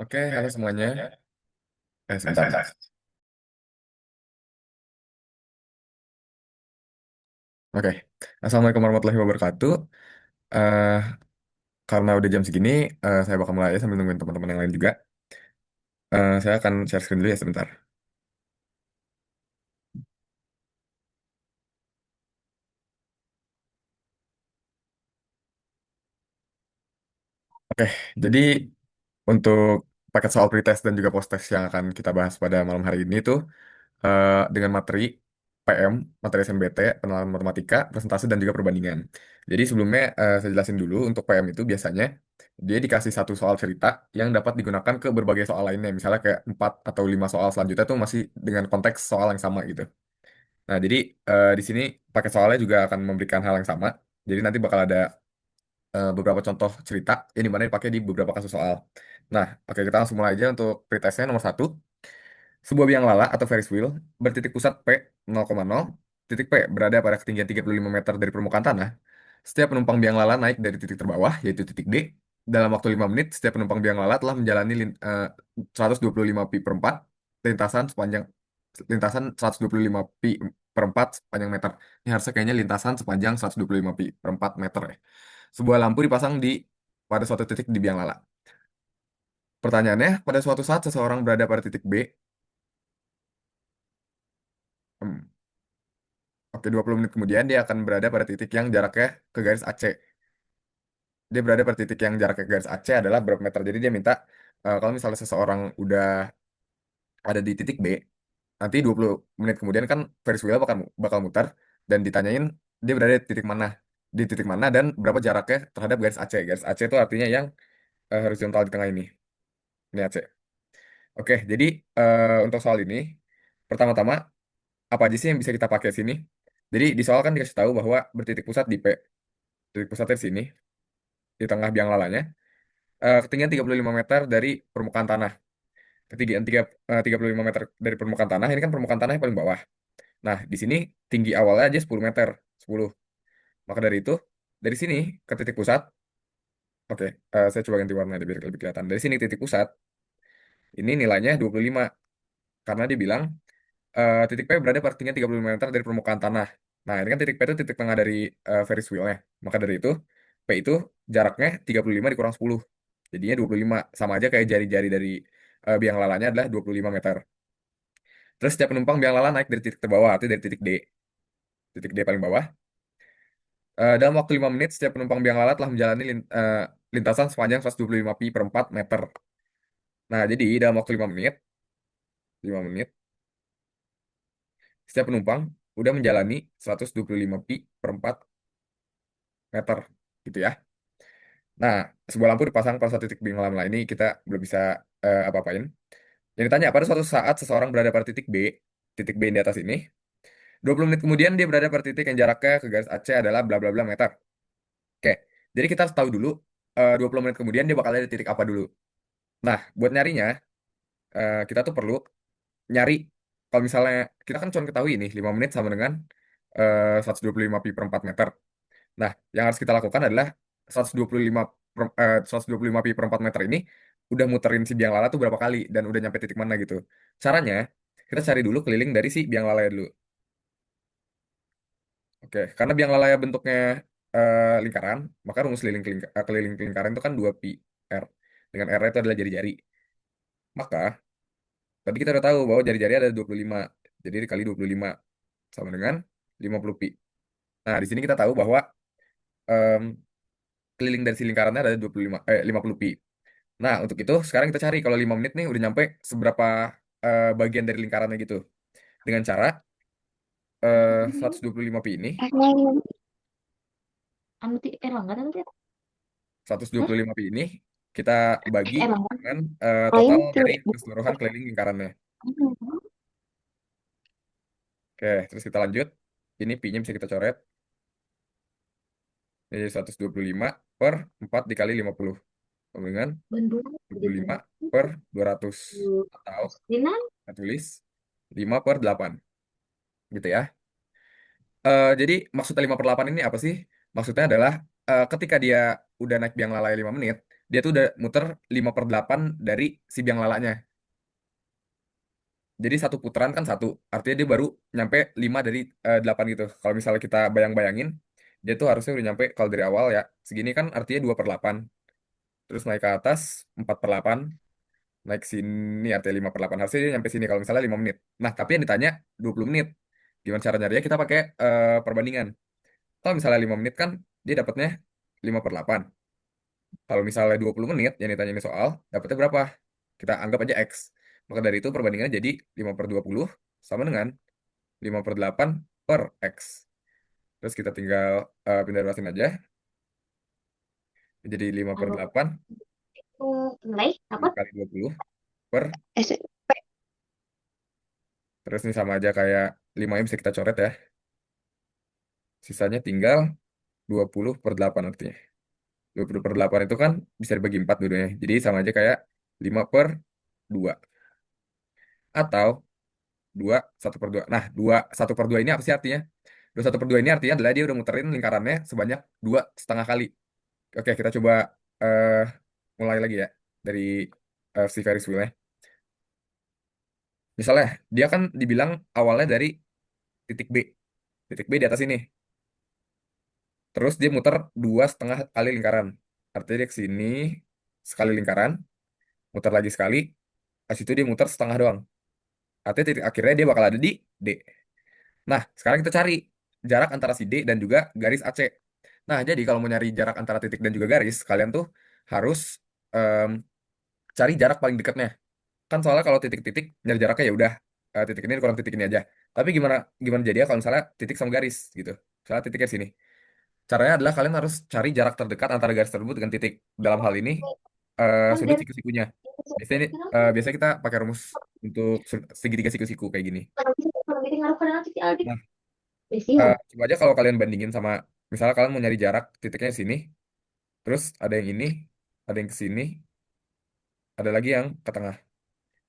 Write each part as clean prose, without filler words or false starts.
Oke, halo semuanya. Sebentar. Oke, Assalamualaikum warahmatullahi wabarakatuh. Eh, karena udah jam segini, saya bakal mulai ya sambil nungguin teman-teman yang lain juga. Saya akan share screen dulu ya sebentar. Oke, jadi untuk paket soal pretest dan juga post-test yang akan kita bahas pada malam hari ini tuh dengan materi PM, materi SNBT, pengenalan matematika, presentasi dan juga perbandingan. Jadi sebelumnya saya jelasin dulu untuk PM itu biasanya dia dikasih satu soal cerita yang dapat digunakan ke berbagai soal lainnya. Misalnya kayak 4 atau 5 soal selanjutnya tuh masih dengan konteks soal yang sama gitu. Nah, jadi di sini paket soalnya juga akan memberikan hal yang sama. Jadi nanti bakal ada beberapa contoh cerita yang dimana dipakai di beberapa kasus soal. Nah, oke kita langsung mulai aja untuk pretestnya nomor satu. Sebuah biang lala atau Ferris wheel bertitik pusat P 0,0, titik P berada pada ketinggian 35 meter dari permukaan tanah. Setiap penumpang biang lala naik dari titik terbawah, yaitu titik D. Dalam waktu 5 menit, setiap penumpang biang lala telah menjalani 125 pi per 4 lintasan sepanjang lintasan 125 pi per 4 sepanjang meter. Ini harusnya kayaknya lintasan sepanjang 125 pi per 4 meter ya. Sebuah lampu dipasang pada suatu titik di biang lala. Pertanyaannya, pada suatu saat seseorang berada pada titik B, hmm, oke, 20 menit kemudian dia akan berada pada titik yang jaraknya ke garis AC. Dia berada pada titik yang jaraknya ke garis AC adalah berapa meter. Jadi dia minta kalau misalnya seseorang udah ada di titik B, nanti 20 menit kemudian kan Ferris wheel bakal muter dan ditanyain dia berada di titik mana. Di titik mana dan berapa jaraknya terhadap garis AC. Garis AC itu artinya yang horizontal di tengah ini. Ini AC. Oke, jadi untuk soal ini pertama-tama apa aja sih yang bisa kita pakai sini? Jadi di soal kan dikasih tahu bahwa bertitik pusat di P. Titik pusatnya di sini, di tengah biang lalanya. Ketinggian 35 meter dari permukaan tanah. Ketinggian 35 meter dari permukaan tanah, ini kan permukaan tanah yang paling bawah. Nah, di sini tinggi awalnya aja 10 meter. 10. Maka dari itu, dari sini ke titik pusat, oke, saya coba ganti warna biar lebih kelihatan. Dari sini ke titik pusat, ini nilainya 25. Karena dia bilang, titik P berada pada ketinggian 35 meter dari permukaan tanah. Nah, ini kan titik P itu titik tengah dari Ferris wheel-nya. Maka dari itu, P itu jaraknya 35 dikurang 10. Jadinya 25. Sama aja kayak jari-jari dari biang lalanya adalah 25 meter. Terus setiap penumpang biang lala naik dari titik terbawah, artinya dari titik D. Titik D paling bawah. Dalam waktu 5 menit, setiap penumpang biang lala telah menjalani lintasan sepanjang 125 pi per 4 meter. Nah, jadi dalam waktu 5 menit, setiap penumpang udah menjalani 125 pi per 4 meter. Gitu ya. Nah, sebuah lampu dipasang pada satu titik biang lala ini kita belum bisa apa-apain. Yang ditanya, pada suatu saat seseorang berada pada titik B yang di atas ini, 20 menit kemudian dia berada pada titik yang jaraknya ke garis AC adalah bla bla bla meter. Oke, jadi kita harus tahu dulu 20 menit kemudian dia bakal ada di titik apa dulu. Nah, buat nyarinya, kita tuh perlu nyari, kalau misalnya, kita kan cuma ketahui ini, 5 menit sama dengan 125 pi per 4 meter. Nah, yang harus kita lakukan adalah 125 125 pi per 4 meter ini udah muterin si biang lala tuh berapa kali dan udah nyampe titik mana gitu. Caranya, kita cari dulu keliling dari si biang lala dulu. Oke, karena biang lala bentuknya lingkaran, maka rumus keliling lingkaran itu kan 2 pi R. Dengan R itu adalah jari-jari. Maka, tadi kita udah tahu bahwa jari-jari ada 25. Jadi dikali 25 sama dengan 50 pi. Nah, di sini kita tahu bahwa em, keliling dari si lingkarannya ada 50 pi. Nah, untuk itu sekarang kita cari kalau 5 menit nih udah nyampe seberapa bagian dari lingkarannya gitu. Dengan cara 125 pi ini, Lain anu ti Erlangga tadi teh. Hah? 125 pi ini kita bagi Erlangga. dengan Lain total ti dari keseluruhan keliling lingkarannya. Oke, terus kita lanjut. Ini pi-nya bisa kita coret. Jadi 125 per 4 dikali 50. Sama dengan Bandung gitu. 25 per 200. Atau Pastinan kita tulis 5 per 8. Gitu ya. Jadi maksudnya 5 per 8 ini apa sih? Maksudnya adalah ketika dia udah naik biang lalai 5 menit, dia tuh udah muter 5/8 dari si biang lalanya. Jadi satu putaran kan satu, artinya dia baru nyampe 5 dari 8 gitu. Kalau misalnya kita bayang-bayangin, dia tuh harusnya udah nyampe kalau dari awal ya, segini kan artinya 2/8. Terus naik ke atas 4/8, naik sini artinya 5/8. Harusnya dia nyampe sini kalau misalnya 5 menit. Nah, tapi yang ditanya 20 menit. Gimana cara nyarinya? Kita pakai perbandingan. Kalau misalnya 5 menit kan, dia dapatnya 5/8. Kalau misalnya 20 menit yang ditanya ini soal, dapatnya berapa? Kita anggap aja X. Maka dari itu perbandingannya jadi 5/20 sama dengan 5/8 per X. Terus kita tinggal pindah ruasin aja. Jadi lima per Kalau delapan itu nilai apa? dikali 20 per. SMP. Terus ini sama aja kayak 5 bisa kita coret ya. Sisanya tinggal 20/8 artinya. 20/8 itu kan bisa dibagi 4 dulunya. Jadi sama aja kayak 5/2. Atau 2/1/2. Nah, 2/1/2 ini apa sih artinya? 2/1/2 ini artinya adalah dia udah muterin lingkarannya sebanyak 2,5 kali. Oke, kita coba eh mulai lagi ya. Dari si Ferris wheel. Misalnya, dia kan dibilang awalnya dari titik B. Titik B di atas ini. Terus dia muter 2,5 kali lingkaran. Artinya dia ke sini sekali lingkaran, muter lagi sekali, habis itu dia muter setengah doang. Artinya titik akhirnya dia bakal ada di D. Nah, sekarang kita cari jarak antara si D dan juga garis AC. Nah, jadi kalau mau nyari jarak antara titik dan juga garis, kalian tuh harus em, cari jarak paling dekatnya. Kan soalnya kalau titik-titik nyari jaraknya ya udah titik ini kurang titik ini aja. Tapi gimana gimana jadi ya kalau misalnya titik sama garis gitu. Misalnya titiknya sini. Caranya adalah kalian harus cari jarak terdekat antara garis tersebut dengan titik. Dalam hal ini Kan sudut dari siku-sikunya. Biasanya itu kenapa? biasanya kita pakai rumus untuk segitiga siku-siku kayak gini. Kalau kita ngaruh kadang titik aldi. Nah, Besian. coba aja kalau kalian bandingin sama misalnya kalian mau nyari jarak titiknya di sini, terus ada yang ini, ada yang ke sini, ada lagi yang ke tengah.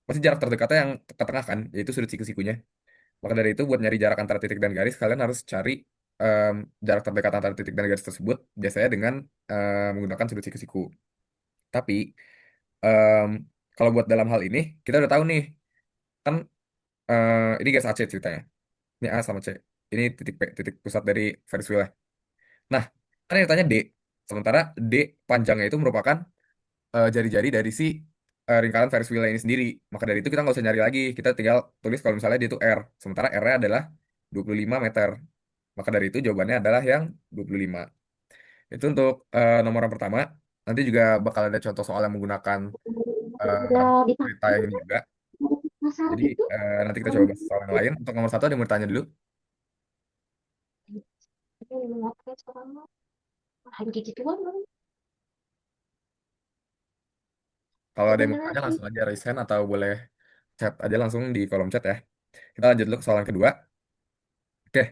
Pasti jarak terdekatnya yang ke tengah kan, yaitu sudut siku-sikunya. Maka dari itu buat nyari jarak antara titik dan garis, kalian harus cari em, jarak terdekat antara titik dan garis tersebut, biasanya dengan menggunakan sudut siku-siku. Tapi em, kalau buat dalam hal ini, kita udah tahu nih, kan ini garis AC ceritanya. Ini A sama C. Ini titik P, titik pusat dari Ferris wheel. Nah, kan yang ditanya D. Sementara D panjangnya itu merupakan jari-jari dari si lingkaran Ferris wheel ini sendiri. Maka dari itu kita nggak usah nyari lagi. Kita tinggal tulis kalau misalnya dia itu R. Sementara R-nya adalah 25 meter. Maka dari itu jawabannya adalah yang 25. Itu untuk nomor yang pertama. Nanti juga bakal ada contoh soal yang menggunakan eh, Udah cerita dipakai yang ini juga. penasaran Jadi itu. nanti kita coba bahas soal yang lain. Untuk nomor satu ada yang mau tanya dulu. Tapi lihat kayak sekarang mah lagi gituan kan. Kalau ada yang mau Bener tanya lagi. langsung aja raise hand atau boleh chat aja langsung di kolom chat ya. Kita lanjut dulu ke soal yang kedua. Oke,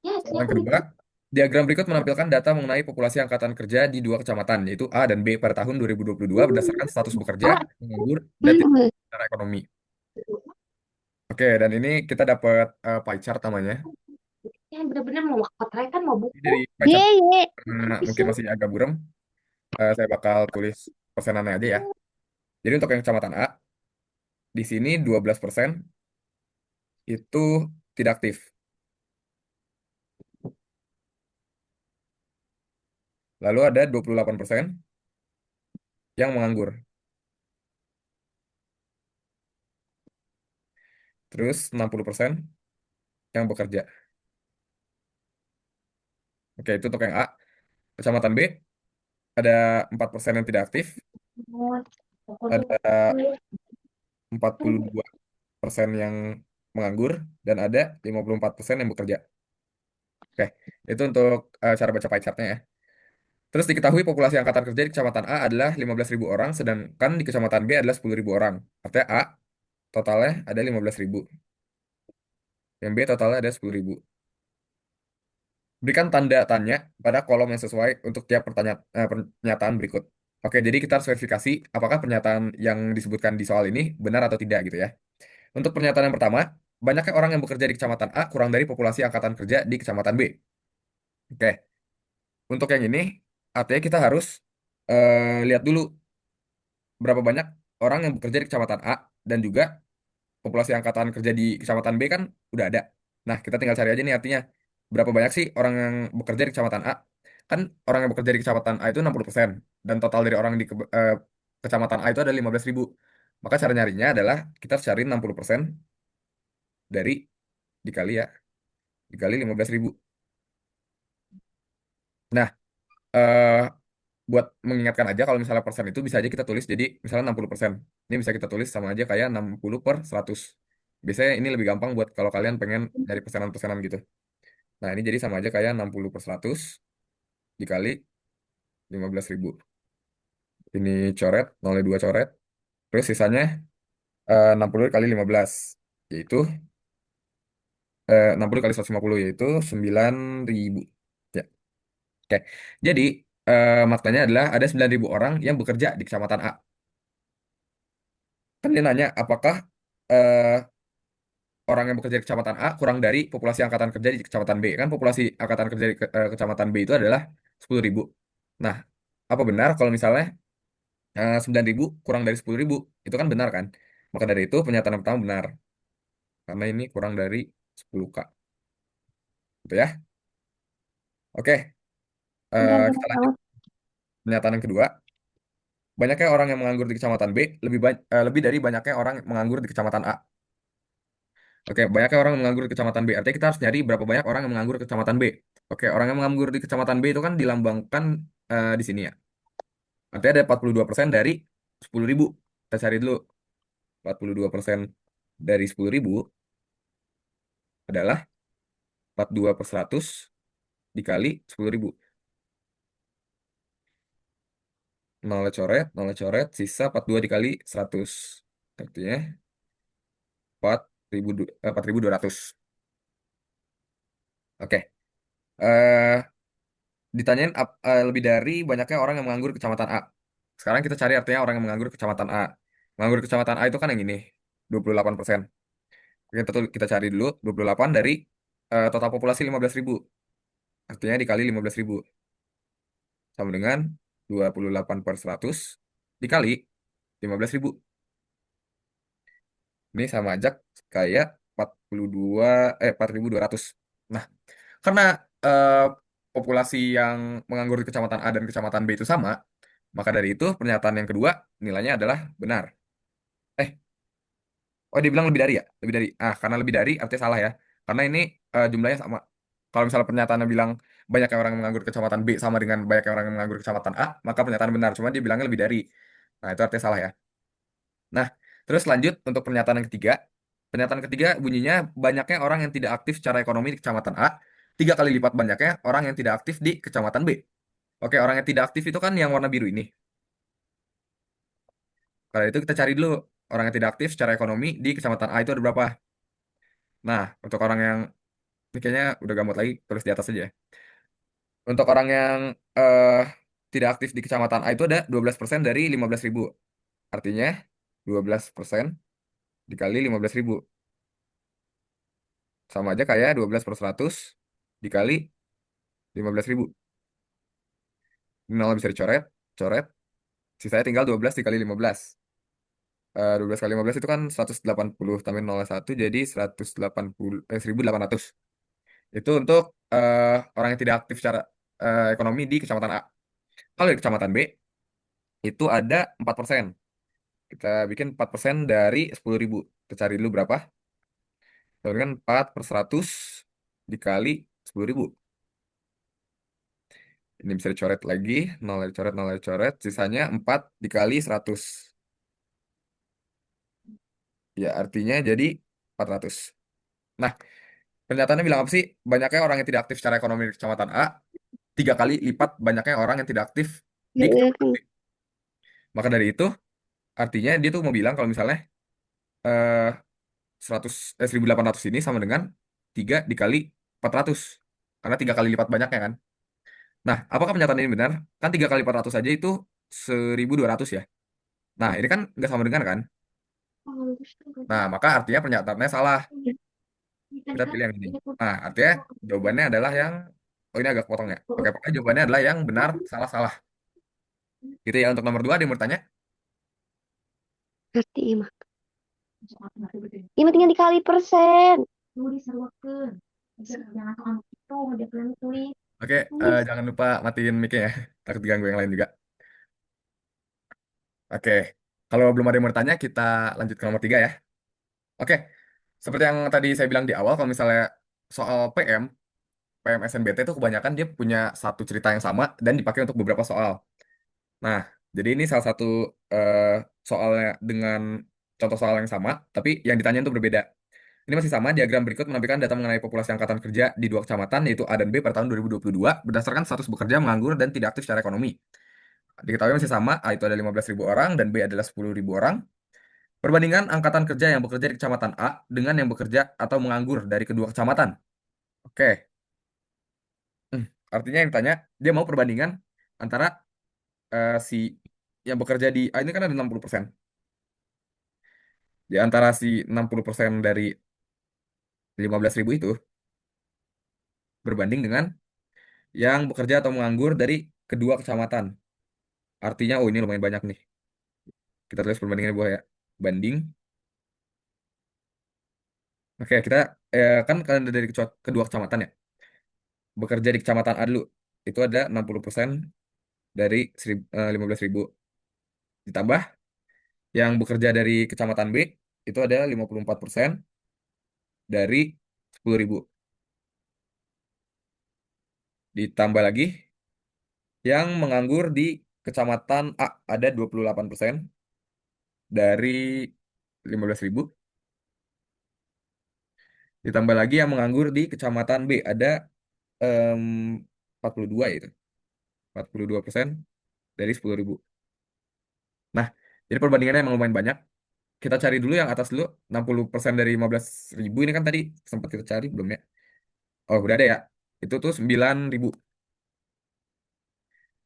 Ya, soal saya yang kan kedua. itu. Diagram berikut menampilkan data mengenai populasi angkatan kerja di dua kecamatan, yaitu A dan B pada tahun 2022 berdasarkan status bekerja, Oh, menganggur, dan hmm. secara ekonomi. Oke, dan ini kita dapat pie chart namanya. Ya bener-bener mau waktu kan mau Ini buku. dari pie Ye, chart ye. karena Bisa. mungkin masih agak buram, saya bakal tulis persenannya aja ya. Jadi untuk yang kecamatan A, di sini 12% itu tidak aktif. Lalu ada 28% yang menganggur. Terus 60% yang bekerja. Oke, itu untuk yang A. Kecamatan B, ada 4% yang tidak aktif, ada 42% yang menganggur, dan ada 54% yang bekerja. Oke, itu untuk cara baca pie chart-nya ya. Terus diketahui populasi angkatan kerja di Kecamatan A adalah 15.000 orang, sedangkan di Kecamatan B adalah 10.000 orang. Artinya A totalnya ada 15.000, yang B totalnya ada 10.000. Berikan tanda tanya pada kolom yang sesuai untuk tiap pernyataan berikut. Oke, jadi kita harus verifikasi apakah pernyataan yang disebutkan di soal ini benar atau tidak gitu ya. Untuk pernyataan yang pertama, banyaknya orang yang bekerja di Kecamatan A kurang dari populasi angkatan kerja di Kecamatan B. Oke, untuk yang ini artinya kita harus lihat dulu berapa banyak orang yang bekerja di kecamatan A dan juga populasi angkatan kerja di kecamatan B kan udah ada. Nah, kita tinggal cari aja nih artinya berapa banyak sih orang yang bekerja di kecamatan A. Kan orang yang bekerja di kecamatan A itu 60% dan total dari orang di kecamatan A itu ada 15.000. Maka cara nyarinya adalah kita harus cari 60% dari dikali ya, dikali 15.000. Nah, eh, buat mengingatkan aja kalau misalnya persen itu bisa aja kita tulis jadi misalnya 60%. Ini bisa kita tulis sama aja kayak 60/100. Biasanya ini lebih gampang buat kalau kalian pengen nyari persenan-persenan gitu. Nah, ini jadi sama aja kayak 60/100 dikali 15.000. Ini coret, 0,2 coret. Terus sisanya 60 kali 15. Yaitu 60 kali 150 yaitu 9.000. Ya, oke. Jadi maknanya adalah ada 9.000 orang yang bekerja di Kecamatan A. Kan dia nanya apakah eh, orang yang bekerja di Kecamatan A kurang dari populasi angkatan kerja di Kecamatan B. Kan populasi angkatan kerja di Kecamatan B itu adalah 10.000. Nah, apa benar kalau misalnya 9.000 kurang dari 10.000? Itu kan benar kan? Maka dari itu pernyataan yang pertama benar. Karena ini kurang dari 10K. Gitu ya. Oke, Udah kita berapa lanjut. tahun? Pernyataan yang kedua. Banyaknya orang yang menganggur di Kecamatan B lebih dari banyaknya orang yang menganggur di Kecamatan A. Oke, banyaknya orang yang menganggur di Kecamatan B. Artinya kita harus nyari berapa banyak orang yang menganggur di Kecamatan B. Oke, orang yang menganggur di Kecamatan B itu kan dilambangkan di sini ya. Artinya ada 42% dari 10.000. Kita cari dulu. 42% dari 10.000 adalah 42/100 dikali 10.000. Nol coret, nol coret, sisa 42 dikali 100. Artinya 4.200. Oke. Eh Ditanyain lebih dari banyaknya orang yang menganggur di Kecamatan A. Sekarang kita cari artinya orang yang menganggur di Kecamatan A. Menganggur di Kecamatan A itu kan yang ini, 28%. Kita cari dulu 28 dari total populasi 15.000. Artinya dikali 15.000. Sama dengan 28/100 dikali 15.000. Ini sama aja kayak 4.200. Nah, karena eh, populasi yang menganggur di Kecamatan A dan Kecamatan B itu sama, maka dari itu pernyataan yang kedua nilainya adalah benar. Eh, oh dia bilang lebih dari ya? Lebih dari. Ah, karena lebih dari artinya salah ya. Karena ini jumlahnya sama. Kalau misalnya pernyataannya bilang banyak orang yang menganggur di Kecamatan B sama dengan banyak orang yang menganggur di Kecamatan A, maka pernyataan benar. Cuma dia bilangnya lebih dari. Nah, itu artinya salah ya. Nah, terus lanjut untuk pernyataan yang ketiga. Pernyataan ketiga bunyinya banyaknya orang yang tidak aktif secara ekonomi di Kecamatan A, 3 kali lipat banyaknya orang yang tidak aktif di Kecamatan B. Oke, orang yang tidak aktif itu kan yang warna biru ini. Kalau itu kita cari dulu orang yang tidak aktif secara ekonomi di Kecamatan A itu ada berapa. Nah, untuk orang yang ini kayaknya udah gamut lagi, tulis di atas aja, ya. Untuk orang yang eh tidak aktif di Kecamatan A itu ada 12% dari 15.000. Artinya 12% dikali 15.000. Sama aja kayak 12/100 dikali 15.000. Ini nol bisa dicoret, coret. Sisanya tinggal 12 dikali 15. 12 kali 15 itu kan 180 tambah 0,1 jadi 180, 1.800. Itu untuk orang yang tidak aktif secara ekonomi di Kecamatan A. Kalau di Kecamatan B itu ada 4%. Kita bikin 4% dari 10.000. Kita cari dulu berapa. Kita berikan 4/100 dikali 10.000. Ini bisa dicoret lagi. 0 dicoret, 0 dicoret. Sisanya 4 dikali 100. Ya, artinya jadi 400. Nah, pernyataannya bilang apa sih? Banyaknya orang yang tidak aktif secara ekonomi di Kecamatan A, 3 kali lipat banyaknya orang yang tidak aktif di Ya udah Kecamatan kan. B. Maka dari itu, artinya dia tuh mau bilang kalau misalnya eh 1.800 ini sama dengan 3 dikali 400. Karena 3 kali lipat banyaknya kan. Nah, apakah pernyataan ini benar? Kan 3 kali 400 aja itu 1.200 ya. Nah, ini kan nggak sama dengan kan? Nah, maka artinya pernyataannya salah. Kita pilih yang ini. Nah, artinya jawabannya adalah yang... Oh, ini agak potong ya. Oke, pokoknya jawabannya adalah yang benar, salah-salah. Gitu ya untuk nomor 2 ada yang mau bertanya? Ngerti mah. Ini tinggal dikali persen. Oke, jangan lupa matiin mic-nya ya. Takut diganggu yang lain juga. Oke, kalau belum ada yang mau bertanya, kita lanjut ke nomor 3 ya. Oke, seperti yang tadi saya bilang di awal, kalau misalnya soal PMSNBT itu kebanyakan dia punya satu cerita yang sama dan dipakai untuk beberapa soal. Nah, jadi ini salah satu eh, soalnya dengan contoh soal yang sama, tapi yang ditanya itu berbeda. Ini masih sama, diagram berikut menampilkan data mengenai populasi angkatan kerja di dua kecamatan, yaitu A dan B pada tahun 2022, berdasarkan status bekerja, menganggur, dan tidak aktif secara ekonomi. Diketahui masih sama, A itu ada 15.000 orang, dan B adalah 10.000 orang. Perbandingan angkatan kerja yang bekerja di kecamatan A dengan yang bekerja atau menganggur dari kedua kecamatan. Oke, artinya yang ditanya, dia mau perbandingan antara si yang bekerja di A ini kan ada 60%. Di antara si 60% dari 15.000 itu berbanding dengan yang bekerja atau menganggur dari kedua kecamatan. Artinya, oh ini lumayan banyak nih. Kita tulis perbandingannya di bawah ya. Banding. Oke, kita kan dari kedua kecamatan ya. Bekerja di kecamatan A dulu. Itu ada 60% dari 15.000. Ditambah yang bekerja dari kecamatan B, itu ada 54% dari 10.000. Ditambah lagi yang menganggur di kecamatan A ada 28% dari 15.000. Ditambah lagi yang menganggur di kecamatan B ada em, 42 itu. 42% dari 10.000. Nah, jadi perbandingannya emang lumayan banyak. Kita cari dulu yang atas dulu. 60% dari 15.000 ini kan tadi sempat kita cari belum ya? Oh, udah ada ya. Itu tuh 9.000.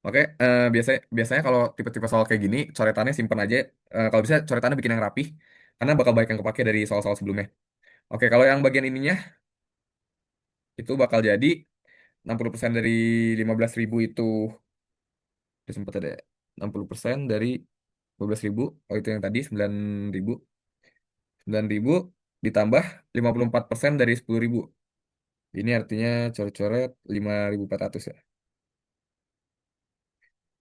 Oke, biasanya biasanya kalau tipe-tipe soal kayak gini, coretannya simpen aja. Kalau bisa coretannya bikin yang rapih, karena bakal banyak yang kepake dari soal-soal sebelumnya. Oke, kalau yang bagian ininya, itu bakal jadi 60% dari 15.000 itu, udah sempat ada ya? 60% dari 12.000, oh itu yang tadi 9.000. 9.000 ditambah 54% dari 10.000. Ini artinya coret-coret 5.400 ya.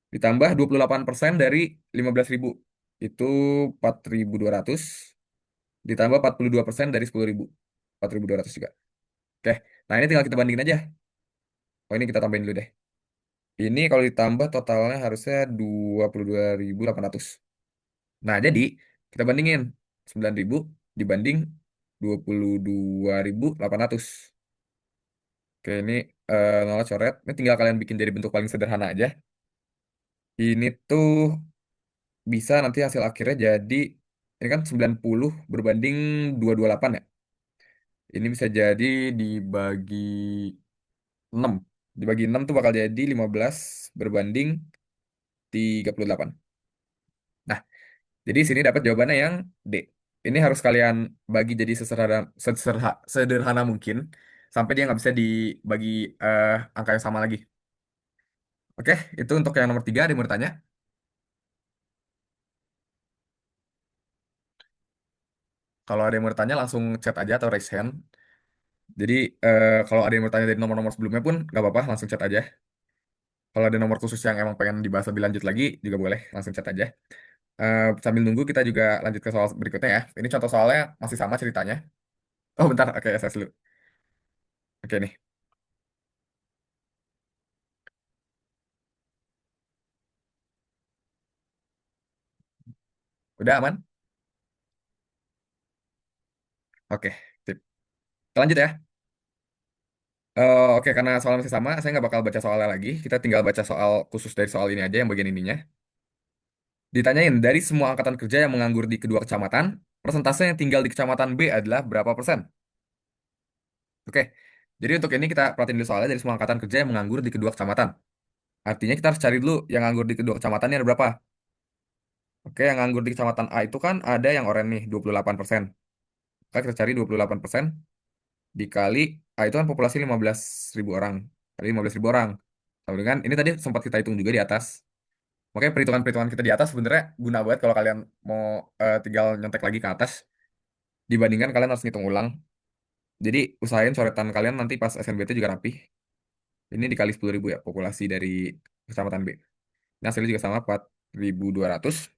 Ditambah 28% dari 15.000. Itu 4.200. Ditambah 42% dari 10.000. 4.200 juga. Oke, nah ini tinggal kita bandingin aja. Oh ini kita tambahin dulu deh. Ini kalau ditambah totalnya harusnya 22.800. Nah jadi kita bandingin 9.000 dibanding 22.800. Oke, ini nolak coret. Ini tinggal kalian bikin jadi bentuk paling sederhana aja. Ini tuh bisa nanti hasil akhirnya jadi, ini kan 90 berbanding 228 ya. Ini bisa jadi dibagi 6. Dibagi 6 tuh bakal jadi 15 berbanding 38. Nah, jadi sini dapat jawabannya yang D. Ini harus kalian bagi jadi sederhana mungkin sampai dia nggak bisa dibagi angka yang sama lagi. Oke, itu untuk yang nomor 3 ada yang mau bertanya? Kalau ada yang mau bertanya langsung chat aja atau raise hand. Jadi kalau ada yang mau bertanya dari nomor-nomor sebelumnya pun nggak apa-apa, langsung chat aja. Kalau ada nomor khusus yang emang pengen dibahas lebih lanjut lagi juga boleh, langsung chat aja. Sambil nunggu kita juga lanjut ke soal berikutnya ya. Ini contoh soalnya masih sama ceritanya. Oh bentar, oke saya dulu. Oke nih, udah aman? Oke, sip. Kita lanjut ya. Oke, karena soalnya masih sama, saya nggak bakal baca soalnya lagi. Kita tinggal baca soal khusus dari soal ini aja, yang bagian ininya. Ditanyain, dari semua angkatan kerja yang menganggur di kedua kecamatan, persentase yang tinggal di kecamatan B adalah berapa persen? Oke, jadi untuk ini kita perhatiin dulu soalnya dari semua angkatan kerja yang menganggur di kedua kecamatan. Artinya kita harus cari dulu yang nganggur di kedua kecamatan ini ada berapa. Oke, yang nganggur di kecamatan A itu kan ada yang oranye nih, 28%. Maka kita cari 28% dikali, A itu kan populasi 15.000 orang. Tadi 15.000 orang. Sama dengan, ini tadi sempat kita hitung juga di atas. Makanya perhitungan-perhitungan kita di atas sebenarnya guna banget kalau kalian mau tinggal nyontek lagi ke atas, dibandingkan kalian harus ngitung ulang. Jadi usahain coretan kalian nanti pas SNBT juga rapi. Ini dikali 10.000 ya populasi dari kecamatan B. Ini hasilnya juga sama 4.200.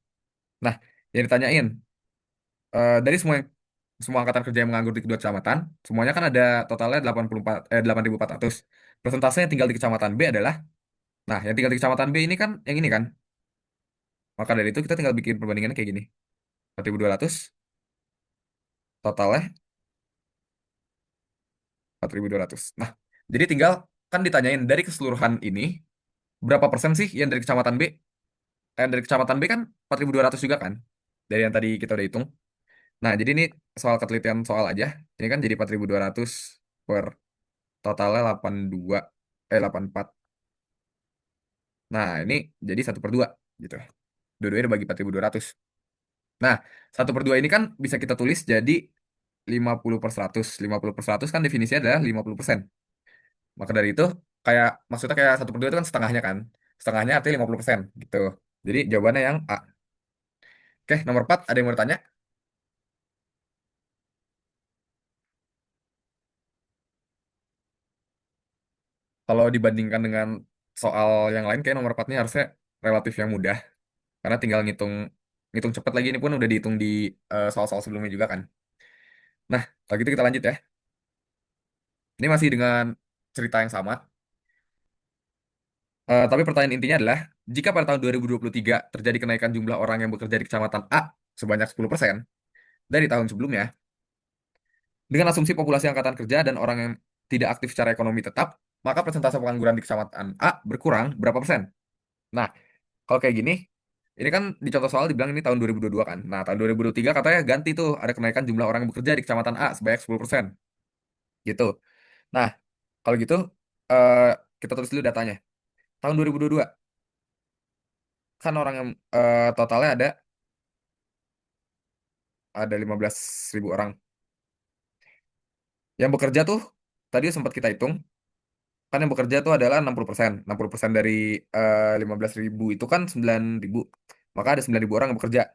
Nah, yang ditanyain dari semua angkatan kerja yang menganggur di kedua kecamatan, semuanya kan ada totalnya 8.400. Persentasenya yang tinggal di kecamatan B adalah, nah yang tinggal di kecamatan B ini kan yang ini kan. Maka dari itu kita tinggal bikin perbandingannya kayak gini. 4.200 totalnya 4.200. Nah, jadi tinggal kan ditanyain dari keseluruhan ini berapa persen sih yang dari kecamatan B? Dari kecamatan B kan 4.200 juga kan? Dari yang tadi kita udah hitung. Nah, jadi ini soal ketelitian soal aja. Ini kan jadi 4.200 per totalnya 82, 84. Nah, ini jadi 1/2 gitu. Dua-duanya dibagi 4.200. Nah, 1/2 ini kan bisa kita tulis jadi 50/100. 50/100 kan definisinya adalah 50%. Maka dari itu, kayak maksudnya kayak 1/2 itu kan setengahnya kan. Setengahnya artinya 50% gitu. Jadi jawabannya yang A. Oke, nomor 4 ada yang mau tanya? Kalau dibandingkan dengan soal yang lain, kayak nomor 4 ini harusnya relatif yang mudah. Karena tinggal ngitung ngitung cepet lagi, ini pun udah dihitung di soal-soal sebelumnya juga kan. Nah, kalau gitu kita lanjut ya. Ini masih dengan cerita yang sama. Tapi pertanyaan intinya adalah, jika pada tahun 2023 terjadi kenaikan jumlah orang yang bekerja di kecamatan A sebanyak 10% dari tahun sebelumnya, dengan asumsi populasi angkatan kerja dan orang yang tidak aktif secara ekonomi tetap, maka persentase pengangguran di kecamatan A berkurang berapa persen? Nah, kalau kayak gini, ini kan di contoh soal dibilang ini tahun 2022 kan. Nah, tahun 2023 katanya ganti tuh, ada kenaikan jumlah orang yang bekerja di kecamatan A sebanyak 10%. Gitu. Nah, kalau gitu, eh, kita tulis dulu datanya. Tahun 2022, kan orang yang totalnya ada 15.000 orang. Yang bekerja tuh, tadi sempat kita hitung, kan yang bekerja tuh adalah 60%. 60% dari 15.000 itu kan 9.000. Maka ada 9.000 orang yang bekerja.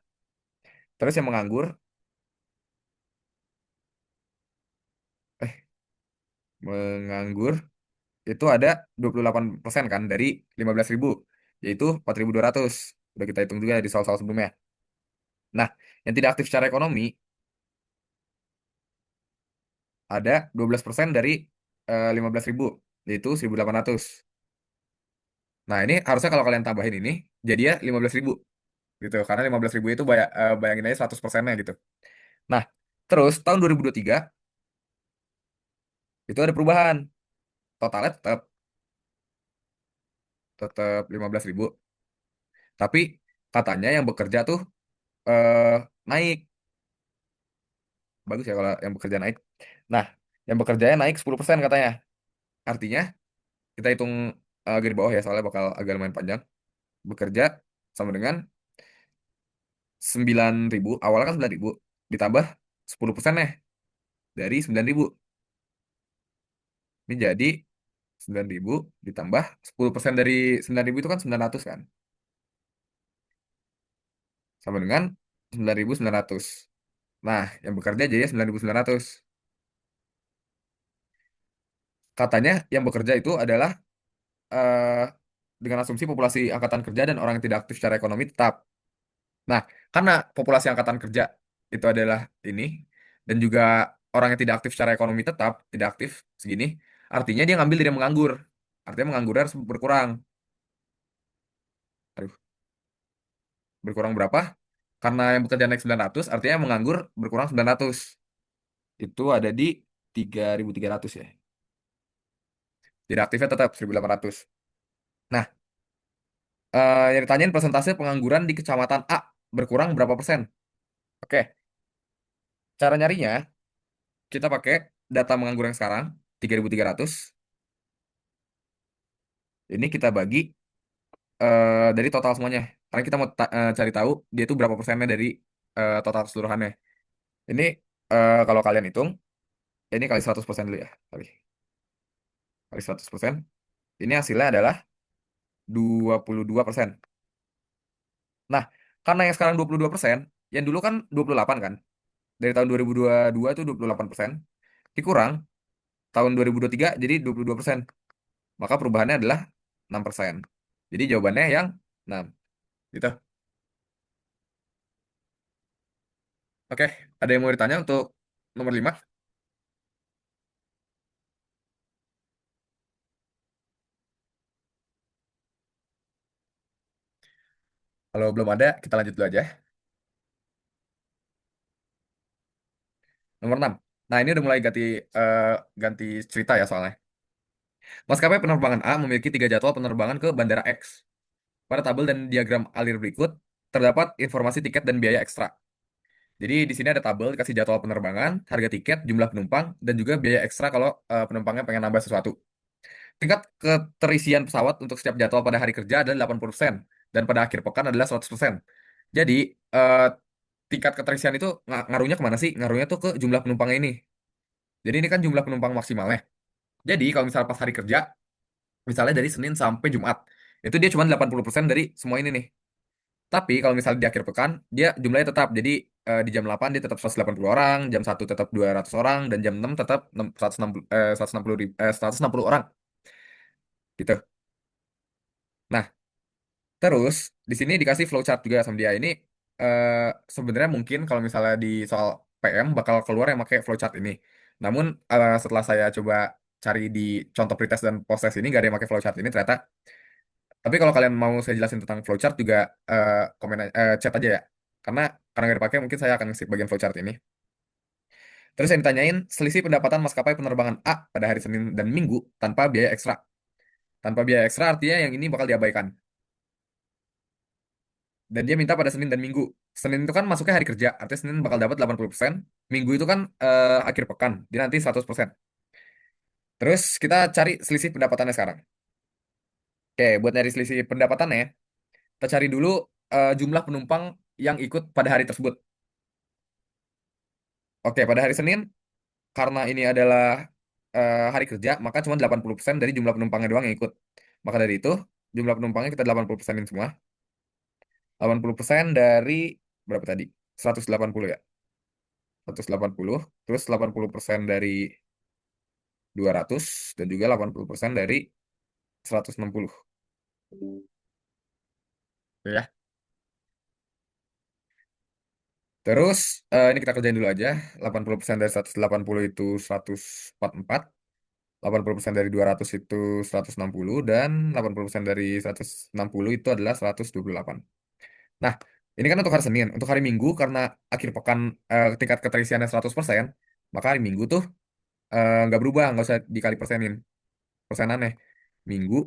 Terus yang eh, menganggur itu ada 28% kan dari 15.000, yaitu 4.200. Udah kita hitung juga di soal-soal sebelumnya. Nah, yang tidak aktif secara ekonomi ada 12% dari 15.000, yaitu 1.800. Nah, ini harusnya kalau kalian tambahin ini, jadi ya 15.000 gitu. Karena 15.000 itu bayangin aja 100%-nya gitu. Nah, terus tahun 2023 itu ada perubahan. Totalnya tetap tetap 15.000. Tapi katanya yang bekerja tuh eh, naik. Bagus ya kalau yang bekerja naik. Nah, yang bekerjanya naik 10% katanya. Artinya, kita hitung garis bawah ya, soalnya bakal agak lumayan panjang. Bekerja sama dengan 9.000, awalnya kan 9.000, ditambah 10% nih, dari 9.000. Ini jadi 9.000 ditambah 10% dari 9.000 itu kan 900 kan. Sama dengan 9.900. Nah, yang bekerja jadi 9.900. Katanya yang bekerja itu adalah eh, dengan asumsi populasi angkatan kerja dan orang yang tidak aktif secara ekonomi tetap. Nah, karena populasi angkatan kerja itu adalah ini, dan juga orang yang tidak aktif secara ekonomi tetap, tidak aktif segini, artinya dia ngambil dari yang menganggur. Artinya menganggur harus berkurang. Aduh, berkurang berapa? Karena yang bekerja naik 900, artinya yang menganggur berkurang 900. Itu ada di 3.300 ya. Tidak aktifnya tetap 1.800. Nah, yang ditanyain persentase pengangguran di kecamatan A berkurang berapa persen? Oke, cara nyarinya kita pakai data menganggur yang sekarang 3.300. Ini kita bagi dari total semuanya. Karena kita mau cari tahu dia itu berapa persennya dari total keseluruhannya. Ini kalau kalian hitung, ini kali 100% dulu ya. Kali 100%. Ini hasilnya adalah 22%. Nah, karena yang sekarang 22%, yang dulu kan 28 kan. Dari tahun 2022 itu 28%, dikurang tahun 2023 jadi 22%. Maka perubahannya adalah 6%. Jadi jawabannya yang 6. Gitu. Oke, ada yang mau ditanya untuk nomor 5? Kalau belum ada, kita lanjut dulu aja. Nomor 6. Nah, ini udah mulai eh, ganti cerita ya soalnya. Maskapai penerbangan A memiliki tiga jadwal penerbangan ke Bandara X. Pada tabel dan diagram alir berikut, terdapat informasi tiket dan biaya ekstra. Jadi di sini ada tabel dikasih jadwal penerbangan, harga tiket, jumlah penumpang, dan juga biaya ekstra kalau penumpangnya pengen nambah sesuatu. Tingkat keterisian pesawat untuk setiap jadwal pada hari kerja adalah 80% dan pada akhir pekan adalah 100%. Jadi eh, tingkat keterisian itu ngaruhnya kemana sih? Ngaruhnya tuh ke jumlah penumpangnya ini. Jadi ini kan jumlah penumpang maksimalnya. Jadi kalau misalnya pas hari kerja, misalnya dari Senin sampai Jumat, itu dia cuma 80% dari semua ini nih. Tapi kalau misalnya di akhir pekan, dia jumlahnya tetap. Jadi di jam 8 dia tetap 180 orang, jam 1 tetap 200 orang, dan jam 6 tetap 160 orang. Gitu. Nah, terus di sini dikasih flowchart juga sama dia. Ini eh, sebenarnya mungkin kalau misalnya di soal PM bakal keluar yang pakai flowchart ini. Namun setelah saya coba cari di contoh pretest dan post test ini gak ada yang pakai flowchart ini ternyata. Tapi kalau kalian mau saya jelasin tentang flowchart juga chat aja ya. Karena nggak dipakai mungkin saya akan skip bagian flowchart ini. Terus yang ditanyain selisih pendapatan maskapai penerbangan A pada hari Senin dan Minggu tanpa biaya ekstra. Tanpa biaya ekstra artinya yang ini bakal diabaikan. Dan dia minta pada Senin dan Minggu. Senin itu kan masuknya hari kerja, artinya Senin bakal dapat 80%. Minggu itu kan akhir pekan, dia nanti 100%. Terus kita cari selisih pendapatannya sekarang. Oke, buat nyari selisih pendapatannya, kita cari dulu jumlah penumpang yang ikut pada hari tersebut. Oke, pada hari Senin, karena ini adalah hari kerja, maka cuma 80% dari jumlah penumpangnya doang yang ikut. Maka dari itu, jumlah penumpangnya kita 80%-in semua. 80% dari berapa tadi? 180 ya? 180, terus 80% dari 200 dan juga 80% dari 160. Ya. Terus ini kita kerjain dulu aja. 80% dari 180 itu 144. 80% dari 200 itu 160 dan 80% dari 160 itu adalah 128. Nah, ini kan untuk hari Senin. Untuk hari Minggu karena akhir pekan tingkat keterisiannya 100%, maka hari Minggu tuh nggak berubah, nggak usah dikali persenin. Persenannya. Minggu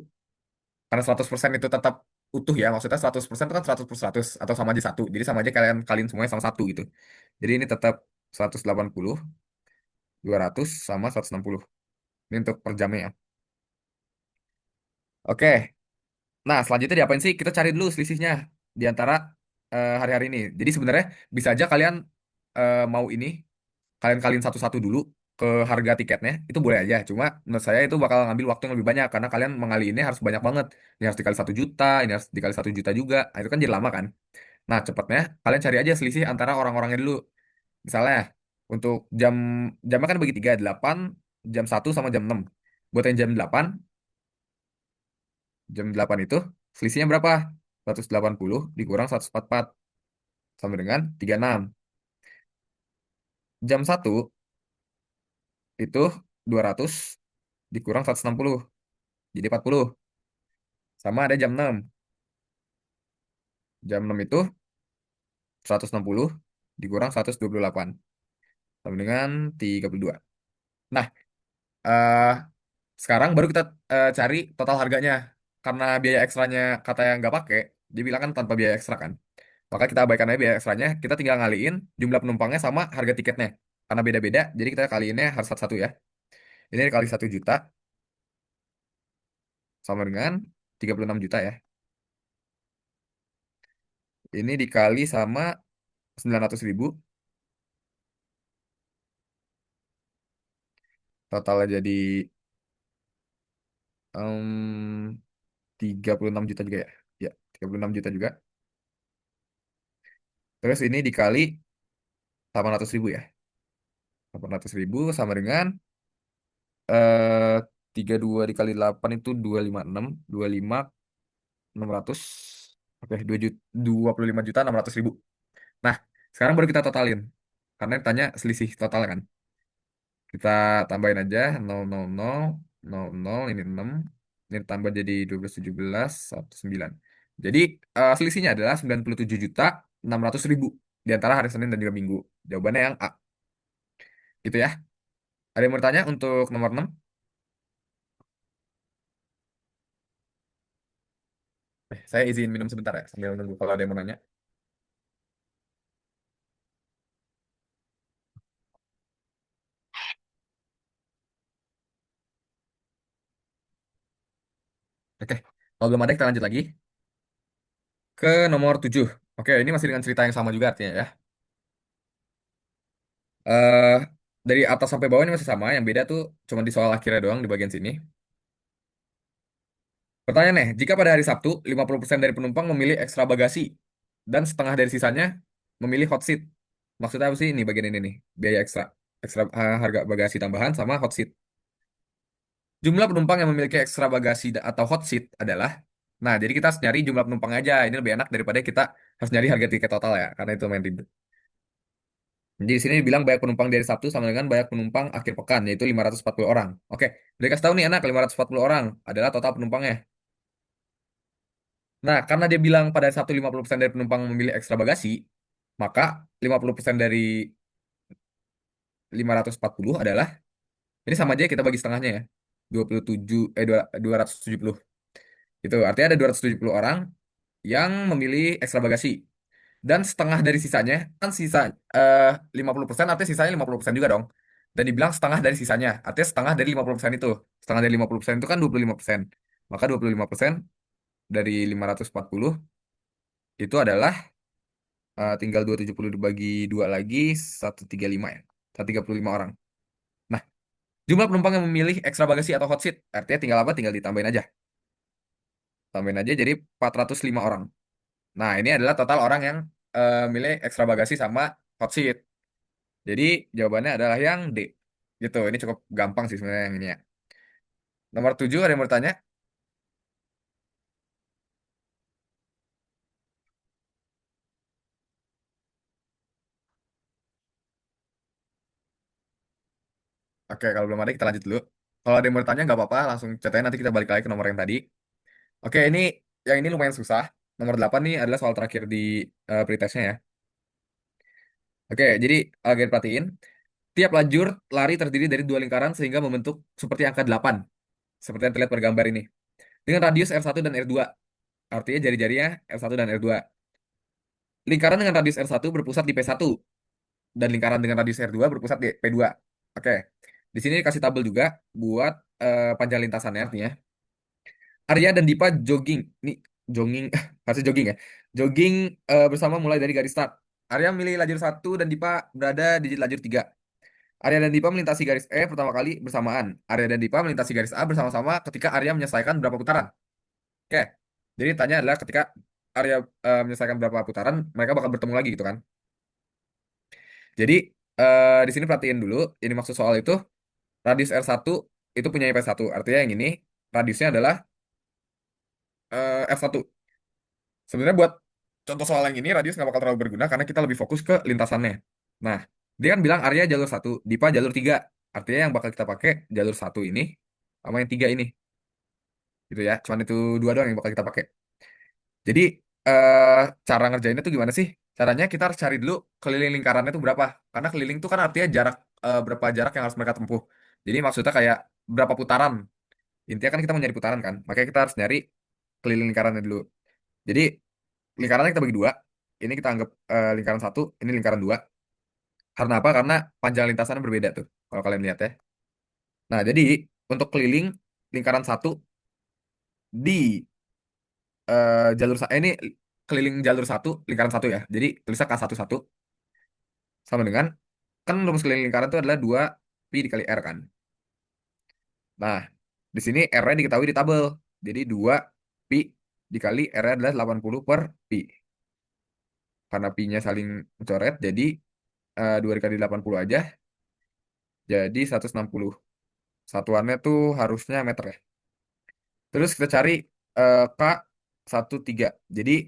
karena 100% itu tetap utuh ya, maksudnya 100% itu kan 100 per 100 atau sama aja satu. Jadi sama aja kalian kalian semuanya sama satu gitu. Jadi ini tetap 180, 200 sama 160. Ini untuk per jamnya ya. Oke. Nah, selanjutnya diapain sih? Kita cari dulu selisihnya di antara hari-hari ini. Jadi sebenarnya bisa aja kalian mau ini, kalian kalian satu-satu dulu ke harga tiketnya, itu boleh aja. Cuma menurut saya itu bakal ngambil waktu yang lebih banyak karena kalian mengaliinnya harus banyak banget. Ini harus dikali 1 juta, ini harus dikali 1 juta juga. Nah, itu kan jadi lama kan. Nah, cepatnya kalian cari aja selisih antara orang-orangnya dulu. Misalnya untuk jamnya kan bagi tiga, 8, jam 1 sama jam 6. Buat yang jam 8 itu selisihnya berapa? 180 dikurang 144 sama dengan 36. Jam 1 itu 200 dikurang 160 jadi 40. Sama ada jam 6. Jam 6 itu 160 dikurang 128 sama dengan 32. Nah, eh sekarang baru kita cari total harganya. Karena biaya ekstranya kata yang nggak pakai, dia bilang kan tanpa biaya ekstra kan. Maka kita abaikan aja biaya ekstranya, kita tinggal ngaliin jumlah penumpangnya sama harga tiketnya. Karena beda-beda, jadi kita kaliinnya harus satu-satu ya. Ini dikali 1 juta sama dengan 36 juta ya. Ini dikali sama 900 ribu, totalnya jadi 36 juta juga ya. Ya, 36 juta juga. Terus ini dikali 800.000 ya. 800.000 sama dengan eh 32 dikali 8 itu 256, 25.600. Oke, 25.600.000. Nah, sekarang baru kita totalin. Karena ditanya selisih total kan. Kita tambahin aja 000, ini 6, ini tambah jadi 12, 17, 9. Jadi selisihnya adalah 97.600.000 di antara hari Senin dan juga Minggu. Jawabannya yang A. Gitu ya. Ada yang mau bertanya untuk nomor 6? Saya izin minum sebentar ya sambil nunggu kalau ada yang mau nanya. Oke. Kalau belum ada kita lanjut lagi ke nomor 7. Oke, ini masih dengan cerita yang sama juga artinya ya. eh dari atas sampai bawah ini masih sama, yang beda tuh cuma di soal akhirnya doang di bagian sini. Pertanyaannya, jika pada hari Sabtu 50% dari penumpang memilih ekstra bagasi dan setengah dari sisanya memilih hot seat. Maksudnya apa sih ini bagian ini nih? Biaya ekstra, ekstra harga bagasi tambahan sama hot seat. Jumlah penumpang yang memiliki ekstra bagasi atau hot seat adalah, nah jadi kita harus nyari jumlah penumpang aja. Ini lebih enak daripada kita harus nyari harga tiket total ya, karena itu main ribet. Jadi di sini dibilang banyak penumpang dari Sabtu sama dengan banyak penumpang akhir pekan, yaitu 540 orang. Oke, udah kasih tahu nih anak, 540 orang adalah total penumpangnya. Nah, karena dia bilang pada Sabtu 50% dari penumpang memilih ekstra bagasi, maka 50% dari 540 adalah, ini sama aja kita bagi setengahnya ya. 27, 270. Itu artinya ada 270 orang yang memilih ekstra bagasi. Dan setengah dari sisanya, kan sisa eh, 50% artinya sisanya 50% juga dong. Dan dibilang setengah dari sisanya, artinya setengah dari 50% itu. Setengah dari 50% itu kan 25%. Maka 25% dari 540 itu adalah tinggal 270 dibagi 2 lagi, 135 ya. 135 orang. Nah, jumlah penumpang yang memilih ekstra bagasi atau hot seat, artinya tinggal apa? Tinggal ditambahin aja. Tambahin aja jadi 405 orang. Nah, ini adalah total orang yang milih ekstra bagasi sama hot seat. Jadi jawabannya adalah yang D. Gitu, ini cukup gampang sih sebenarnya yang ini ya. Nomor 7 ada yang mau bertanya? Oke, kalau belum ada kita lanjut dulu. Kalau ada yang mau bertanya nggak apa-apa, langsung chat aja nanti kita balik lagi ke nomor yang tadi. Oke, ini yang ini lumayan susah. Nomor 8 nih adalah soal terakhir di pretestnya ya. Oke, jadi agak perhatiin. Tiap lajur lari terdiri dari dua lingkaran sehingga membentuk seperti angka 8. Seperti yang terlihat pada gambar ini. Dengan radius R1 dan R2. Artinya jari-jarinya R1 dan R2. Lingkaran dengan radius R1 berpusat di P1 dan lingkaran dengan radius R2 berpusat di P2. Oke. Di sini dikasih tabel juga buat panjang lintasannya artinya. Arya dan Dipa jogging. Nih, jogging harusnya jogging ya. Jogging bersama mulai dari garis start. Arya memilih lajur satu dan Dipa berada di lajur 3. Arya dan Dipa melintasi garis E pertama kali bersamaan. Arya dan Dipa melintasi garis A bersama-sama ketika Arya menyelesaikan berapa putaran. Oke. Jadi tanya adalah ketika Arya menyelesaikan berapa putaran, mereka bakal bertemu lagi gitu kan. Jadi di sini perhatiin dulu, ini maksud soal itu radius R1 itu punya P1. Artinya yang ini radiusnya adalah R1. Sebenarnya buat contoh soal yang ini radius nggak bakal terlalu berguna karena kita lebih fokus ke lintasannya. Nah, dia kan bilang area jalur satu, Dipa jalur 3. Artinya yang bakal kita pakai jalur satu ini sama yang 3 ini. Gitu ya. Cuman itu dua doang yang bakal kita pakai. Jadi eh cara ngerjainnya tuh gimana sih? Caranya kita harus cari dulu keliling lingkarannya itu berapa. Karena keliling itu kan artinya jarak berapa jarak yang harus mereka tempuh. Jadi maksudnya kayak berapa putaran. Intinya kan kita mau nyari putaran kan. Makanya kita harus nyari keliling lingkarannya dulu. Jadi lingkarannya kita bagi dua. Ini kita anggap lingkaran satu, ini lingkaran dua. Karena apa? Karena panjang lintasannya berbeda tuh. Kalau kalian lihat ya. Nah, jadi untuk keliling lingkaran satu di ini keliling jalur satu, lingkaran satu ya. Jadi tulisnya K11 sama dengan, kan rumus keliling lingkaran itu adalah 2 pi dikali R kan. Nah, di sini R-nya diketahui di tabel. Jadi 2 pi dikali R-nya adalah 80 per pi. karena pi-nya saling mencoret, jadi 2 dikali 80 aja, jadi 160. Satuannya tuh harusnya meter ya. Terus kita cari K 13. Jadi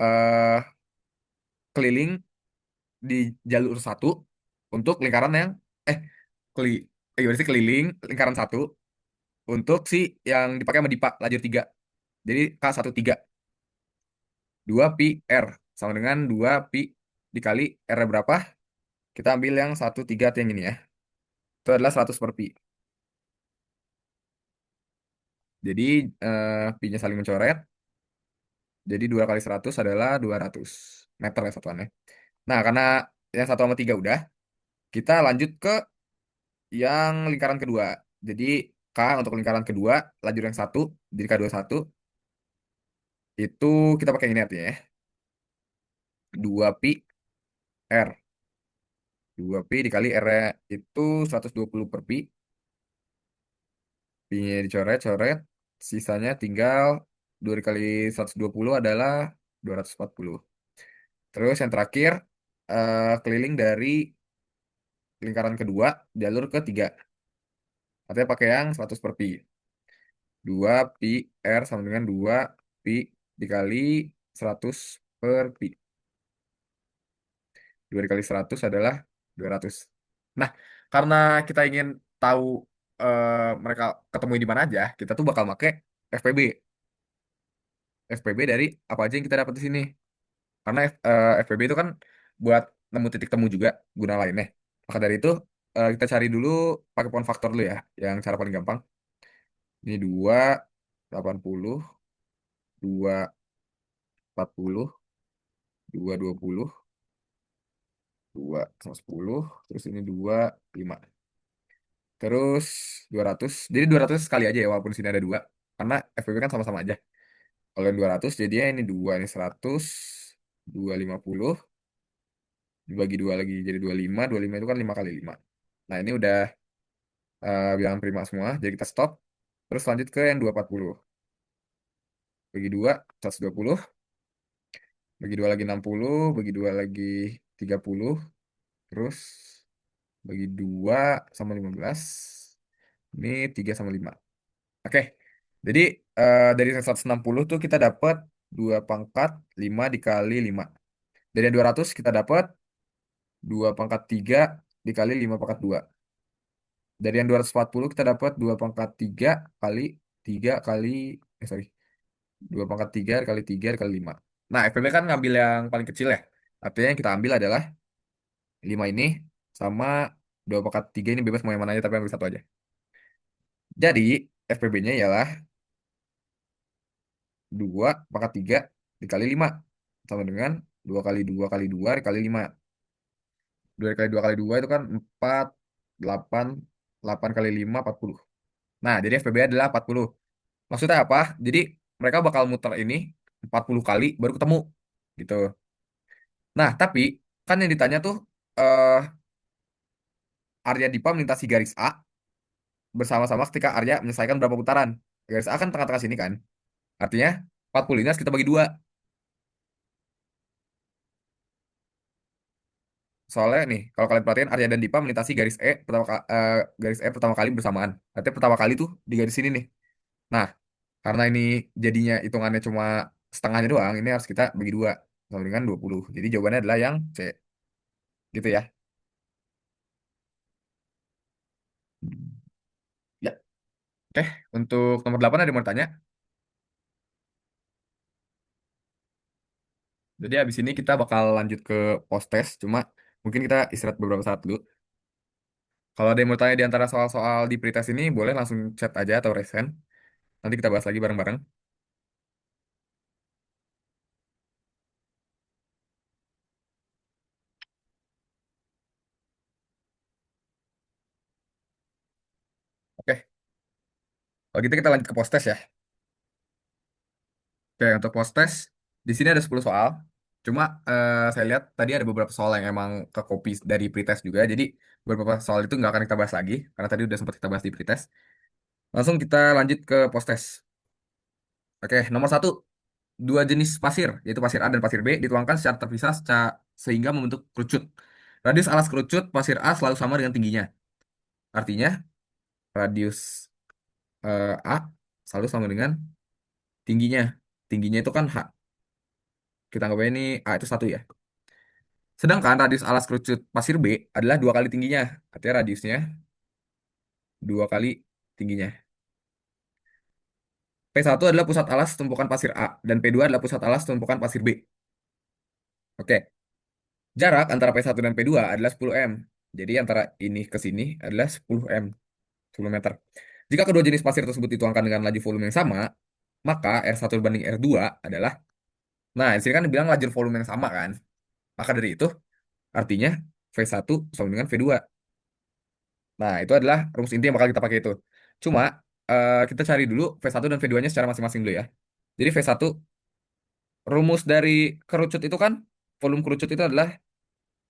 eh, keliling di jalur satu untuk lingkaran yang eh keli gimana sih, keliling lingkaran satu untuk si yang dipakai sama Dipa lajur 3. Jadi K13 2 pi R sama dengan 2 pi dikali R berapa? Kita ambil yang 13 yang ini ya. Itu adalah 100 per pi. Jadi pi-nya saling mencoret. Jadi 2 kali 100 adalah 200 meter ya satuannya. Nah, karena yang satu sama tiga udah, kita lanjut ke yang lingkaran kedua. Jadi K untuk lingkaran kedua, lajur yang satu, jadi K21, itu kita pakai ini artinya ya. 2 pi R. 2 pi dikali R itu 120 per pi. Pi-nya dicoret-coret, sisanya tinggal 2 dikali 120 adalah 240. Terus yang terakhir, keliling dari lingkaran kedua, jalur ketiga. Artinya pakai yang 100 per pi. 2 pi R sama dengan 2 pi dikali 100 per pi. 2 dikali 100 adalah 200. Nah, karena kita ingin tahu mereka ketemu di mana aja, kita tuh bakal pakai FPB. FPB dari apa aja yang kita dapat di sini. Karena FPB itu kan buat nemu titik temu juga guna lainnya. Maka dari itu kita cari dulu pakai poin faktor dulu ya, yang cara paling gampang. Ini 2, 80, 2, 40, 2, 20, 2 sama 10, terus ini 2, 5. Terus 200. Jadi 200 sekali aja ya walaupun di sini ada 2. Karena FPB kan sama-sama aja. Kalau yang 200 jadinya ini 2, ini 100, 250, dibagi 2 lagi jadi 25. 25 itu kan 5 kali 5. Nah, ini udah bilangan prima semua. Jadi kita stop. Terus lanjut ke yang 240. Bagi 2, 120. Bagi 2 lagi 60. Bagi 2 lagi 30. Terus bagi 2 sama 15. Ini 3 sama 5. Oke. Jadi dari 160 tuh kita dapat 2 pangkat 5 dikali 5. Dari yang 200 kita dapat 2 pangkat 3 dikali 5 pangkat 2. Dari yang 240 kita dapat 2 pangkat 3 kali 3 kali sorry, 2 pangkat 3 kali 3 kali 5. Nah, FPB kan ngambil yang paling kecil ya. Artinya yang kita ambil adalah 5 ini sama 2 pangkat 3 ini bebas mau yang mana aja tapi ambil satu aja. Jadi FPB-nya ialah 2 pangkat 3 dikali 5 sama dengan 2 kali 2 kali 2 dikali 5. 2 kali 2 kali 2 itu kan 4, 8, 8 kali 5, 40. Nah, jadi FPB adalah 40. Maksudnya apa? Jadi mereka bakal muter ini 40 kali baru ketemu gitu. Nah, tapi kan yang ditanya tuh eh Arya Dipa melintasi garis A bersama-sama ketika Arya menyelesaikan berapa putaran. Garis A kan tengah-tengah sini kan. Artinya 40 ini harus kita bagi dua. Soalnya nih, kalau kalian perhatikan Arya dan Dipa melintasi garis E pertama kali bersamaan. Artinya pertama kali tuh di garis sini nih. Nah, karena ini jadinya hitungannya cuma setengahnya doang, ini harus kita bagi dua sama dengan 20. Jadi jawabannya adalah yang C. Gitu ya. Ya, oke. Untuk nomor 8 ada yang mau tanya. Jadi habis ini kita bakal lanjut ke post test. Cuma mungkin kita istirahat beberapa saat dulu. Kalau ada yang mau tanya di antara soal-soal di pretest ini, boleh langsung chat aja atau raise hand. Nanti kita bahas lagi bareng-bareng. Oke, kalau gitu kita lanjut ke post test ya. Oke, untuk post test, di sini ada 10 soal. Cuma saya lihat tadi ada beberapa soal yang emang ke copy dari pretest juga. Jadi beberapa soal itu nggak akan kita bahas lagi. Karena tadi udah sempat kita bahas di pretest. Langsung kita lanjut ke post test. Oke, nomor satu. dua jenis pasir, yaitu pasir A dan pasir B, dituangkan secara terpisah sehingga membentuk kerucut. Radius alas kerucut pasir A selalu sama dengan tingginya. Artinya, radius A selalu sama dengan tingginya. Tingginya itu kan H. Kita anggap aja ini A itu satu ya. Sedangkan radius alas kerucut pasir B adalah dua kali tingginya. Artinya radiusnya dua kali tingginya. P1 adalah pusat alas tumpukan pasir A, dan P2 adalah pusat alas tumpukan pasir B. Oke, jarak antara P1 dan P2 adalah 10 m. Jadi antara ini ke sini adalah 10 m, 10 meter. Jika kedua jenis pasir tersebut dituangkan dengan laju volume yang sama, maka R1 berbanding R2 adalah, nah di sini kan dibilang laju volume yang sama kan. Maka dari itu, artinya V1 sama dengan V2. Nah, itu adalah rumus inti yang bakal kita pakai itu. Cuma, kita cari dulu V1 dan V2-nya secara masing-masing dulu ya. Jadi V1, rumus dari kerucut itu kan, volume kerucut itu adalah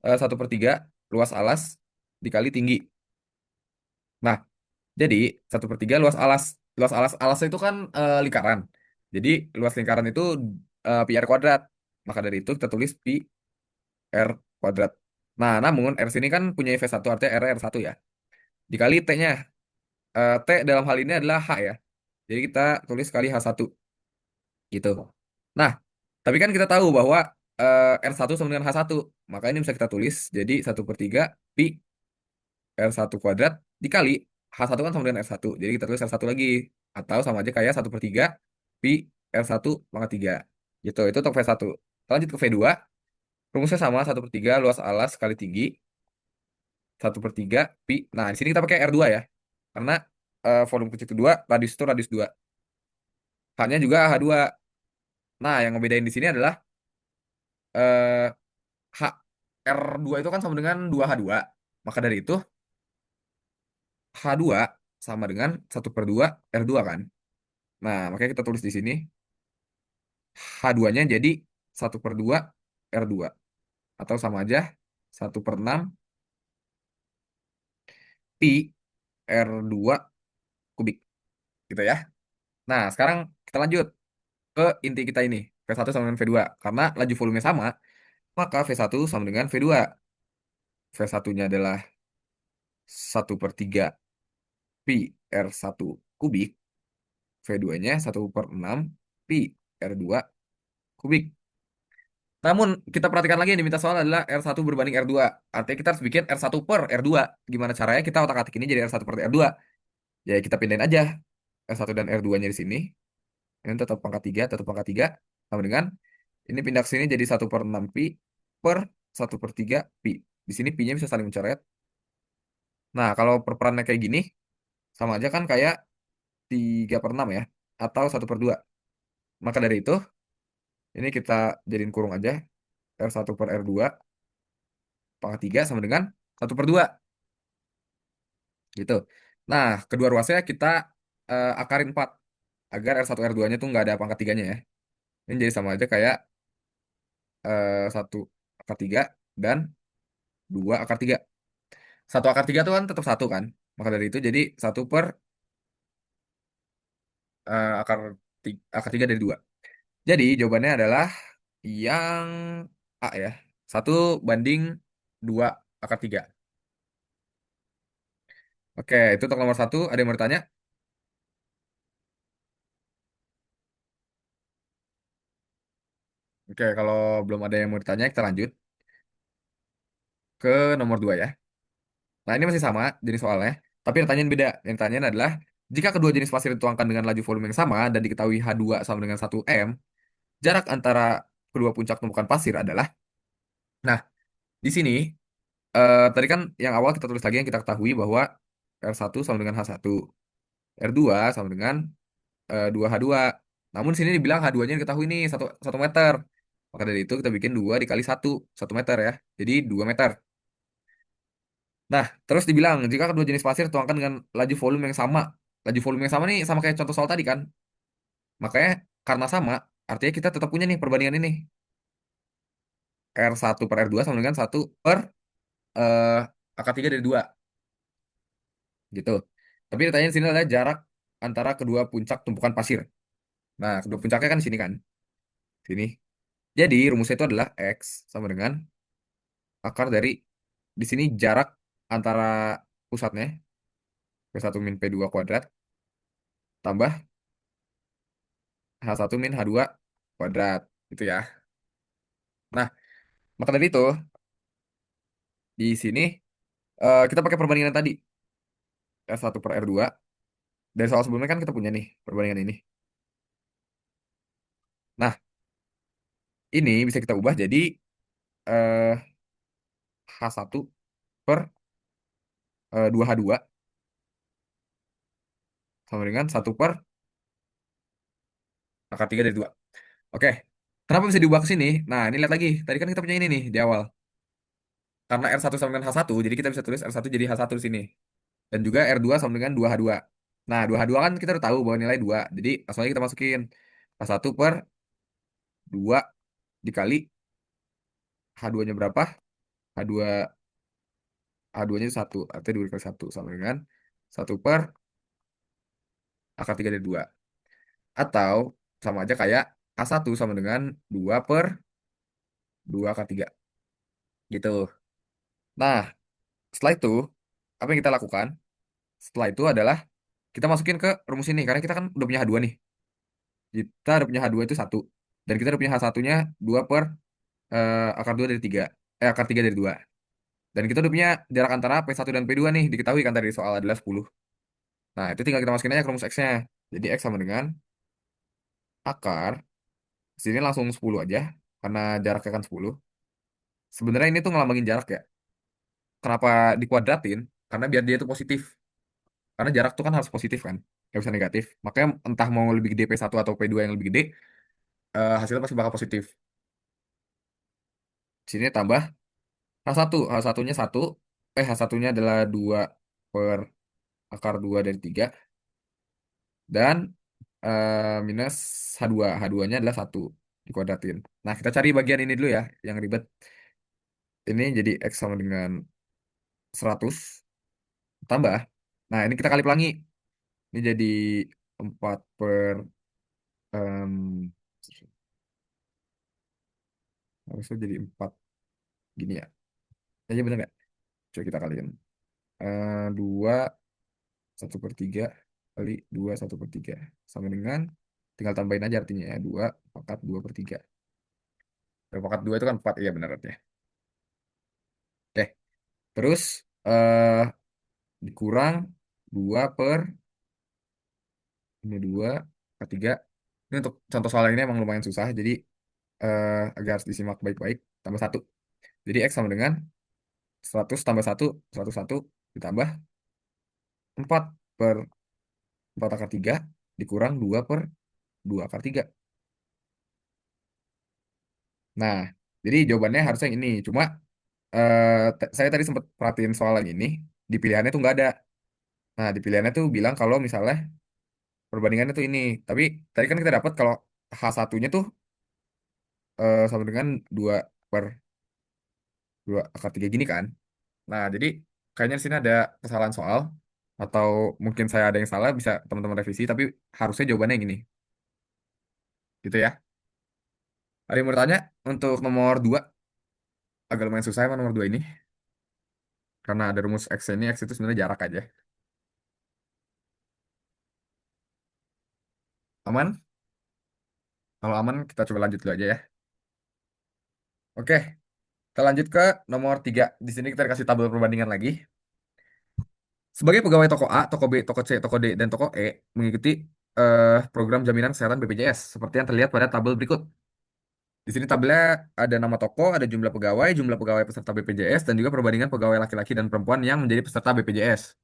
1/3 luas alas dikali tinggi. Nah, jadi 1/3 luas alas. Alas itu kan lingkaran. Jadi luas lingkaran itu pi r kuadrat. Maka dari itu kita tulis pi r kuadrat. Nah, namun R sini kan punya V1, artinya R1 ya. Dikali T-nya. T dalam hal ini adalah H ya. Jadi kita tulis kali H1 gitu. Nah, tapi kan kita tahu bahwa R1 sama dengan H1. Maka ini bisa kita tulis jadi 1/3 pi R1 kuadrat dikali H1 kan sama dengan R1. Jadi kita tulis R1 lagi. Atau sama aja kayak 1/3 pi R1 pangkat 3. Gitu, itu untuk V1. Lanjut ke V2. Rumusnya sama 1/3 luas alas kali tinggi. 1/3 pi. Nah, di sini kita pakai R2 ya. Karena volume kecil itu 2, radius itu radius 2. H-nya juga H2. Nah, yang ngebedain di sini adalah eh, H R2 itu kan sama dengan 2H2. Maka dari itu H2 sama dengan 1/2 R2 kan. Nah, makanya kita tulis di sini H2-nya jadi 1/2 R2. Atau sama aja 1/6 pi R2 kubik. Gitu ya. Nah, sekarang kita lanjut ke inti kita ini. V1 sama dengan V2. Karena laju volume sama, maka V1 sama dengan V2. V1-nya adalah 1/3 pi R1 kubik. V2-nya 1/6 pi R2 kubik. Namun, kita perhatikan lagi yang diminta soal adalah R1 berbanding R2. Artinya kita harus bikin R1 per R2. Gimana caranya kita otak-atik ini jadi R1 per R2? Ya, kita pindahin aja R1 dan R2-nya di sini. Ini tetap pangkat 3, tetap pangkat 3. Sama dengan, ini pindah ke sini jadi 1/6 pi per 1/3 pi. Di sini pi-nya bisa saling mencoret. Nah, kalau perperannya kayak gini, sama aja kan kayak 3/6 ya. Atau 1/2. Maka dari itu, ini kita jadiin kurung aja. R1 per R2 pangkat 3 sama dengan 1/2. Gitu. Nah, kedua ruasnya kita akarin 4. Agar R1 R2-nya tuh nggak ada pangkat 3-nya ya. Ini jadi sama aja kayak 1 akar 3 dan 2 akar 3. 1 akar 3 tuh kan tetap 1 kan. Maka dari itu jadi 1 per akar 3 dari 2. Jadi jawabannya adalah yang A ya. 1/2 akar 3. Oke, itu untuk nomor 1. Ada yang mau bertanya? Oke, kalau belum ada yang mau ditanya, kita lanjut ke nomor 2 ya. Nah, ini masih sama jenis soalnya, tapi pertanyaan beda. Yang pertanyaan adalah, jika kedua jenis pasir dituangkan dengan laju volume yang sama dan diketahui H2 sama dengan 1 m, jarak antara kedua puncak tumpukan pasir adalah, nah, di sini, tadi kan yang awal kita tulis lagi yang kita ketahui bahwa R1 sama dengan H1, R2 sama dengan 2H2. Namun di sini dibilang H2-nya diketahui nih 1 meter. Maka dari itu kita bikin 2 dikali 1 meter ya. Jadi 2 meter. Nah, terus dibilang, jika kedua jenis pasir tuangkan dengan laju volume yang sama. Laju volume yang sama nih, sama kayak contoh soal tadi kan. Makanya, karena sama, artinya kita tetap punya nih perbandingan ini. R1 per R2 sama dengan 1 per eh, akar 3 dari 2. Gitu. Tapi ditanya di sini adalah jarak antara kedua puncak tumpukan pasir. Nah, kedua puncaknya kan di sini kan. Sini. Jadi rumusnya itu adalah X sama dengan akar dari di sini jarak antara pusatnya P1 min P2 kuadrat tambah H1 min H2 kuadrat gitu ya. Nah, maka dari itu di sini kita pakai perbandingan tadi R1 per R2. Dari soal sebelumnya kan kita punya nih perbandingan ini. Nah, ini bisa kita ubah jadi eh, H1 per 2H2 sama dengan 1 per akar 3 dari 2. Oke, kenapa bisa diubah ke sini? Nah, ini lihat lagi. Tadi kan kita punya ini nih di awal. Karena R1 sama dengan H1, jadi kita bisa tulis R1 jadi H1 di sini. Dan juga R2 sama dengan 2H2. Nah, 2H2 kan kita udah tahu bahwa nilai 2. Jadi langsung aja kita masukin H1 per 2 dikali H2-nya berapa? H2 H2-nya 1. Artinya 2 kali 1 sama dengan 1 per akar 3 dari 2. Atau sama aja kayak A1 sama dengan 2 per 2 akar 3. Gitu. Nah, setelah itu, apa yang kita lakukan? Setelah itu adalah kita masukin ke rumus ini. Karena kita kan udah punya H2 nih. Kita udah punya H2 itu 1. Dan kita udah punya H1-nya 2 per akar 2 dari 3. Akar 3 dari 2. Dan kita udah punya jarak antara P1 dan P2 nih. Diketahui kan dari soal adalah 10. Nah, itu tinggal kita masukin aja ke rumus X-nya. Jadi X sama dengan akar. Sini langsung 10 aja. Karena jaraknya kan 10. Sebenarnya ini tuh ngelambangin jarak ya. Kenapa dikuadratin? Karena biar dia itu positif. Karena jarak tuh kan harus positif kan. Nggak bisa negatif. Makanya entah mau lebih gede P1 atau P2 yang lebih gede. Hasilnya pasti bakal positif. Sini tambah H1. H1-nya 1. H1-nya adalah 2 per akar 2 dari 3. Dan minus H2. H2-nya adalah 1. Dikuadratin. Nah, kita cari bagian ini dulu ya. Yang ribet. Ini jadi X sama dengan 100. Tambah. Nah, ini kita kali pelangi. Ini jadi 4 per... em, harusnya jadi 4 gini ya. Kayaknya bener nggak? Coba kita kaliin. 2, 1/3 kali 2, 1/3. Sama dengan, tinggal tambahin aja artinya ya. 2 pangkat 2/3. 2 pangkat 2 itu kan 4. Iya benar artinya. Oke. Terus, eh dikurang 2 per, ini 2 per 3. Ini untuk contoh soal ini emang lumayan susah. Jadi, agak harus disimak baik-baik. Tambah 1. Jadi X sama dengan 100 tambah 1, 101 ditambah 4 per 4 akar 3 dikurang 2 per 2 akar 3. Nah, jadi jawabannya harusnya yang ini. Cuma saya tadi sempat perhatiin soal yang ini, di pilihannya tuh nggak ada. Nah, di pilihannya tuh bilang kalau misalnya perbandingannya tuh ini. Tapi tadi kan kita dapat kalau H1-nya tuh sama dengan 2 per 2 akar 3 gini kan. Nah, jadi kayaknya di sini ada kesalahan soal. Atau mungkin saya ada yang salah, bisa teman-teman revisi. Tapi harusnya jawabannya yang ini. Gitu ya. Ada yang mau bertanya untuk nomor 2? Agak lumayan susah emang nomor 2 ini. Karena ada rumus X ini, X itu sebenarnya jarak aja. Aman? Kalau aman, kita coba lanjut dulu aja ya. Oke, kita lanjut ke nomor 3. Di sini kita kasih tabel perbandingan lagi. Sebagai pegawai toko A, toko B, toko C, toko D, dan toko E mengikuti program jaminan kesehatan BPJS seperti yang terlihat pada tabel berikut. Di sini tabelnya ada nama toko, ada jumlah pegawai peserta BPJS, dan juga perbandingan pegawai laki-laki dan perempuan yang menjadi peserta BPJS.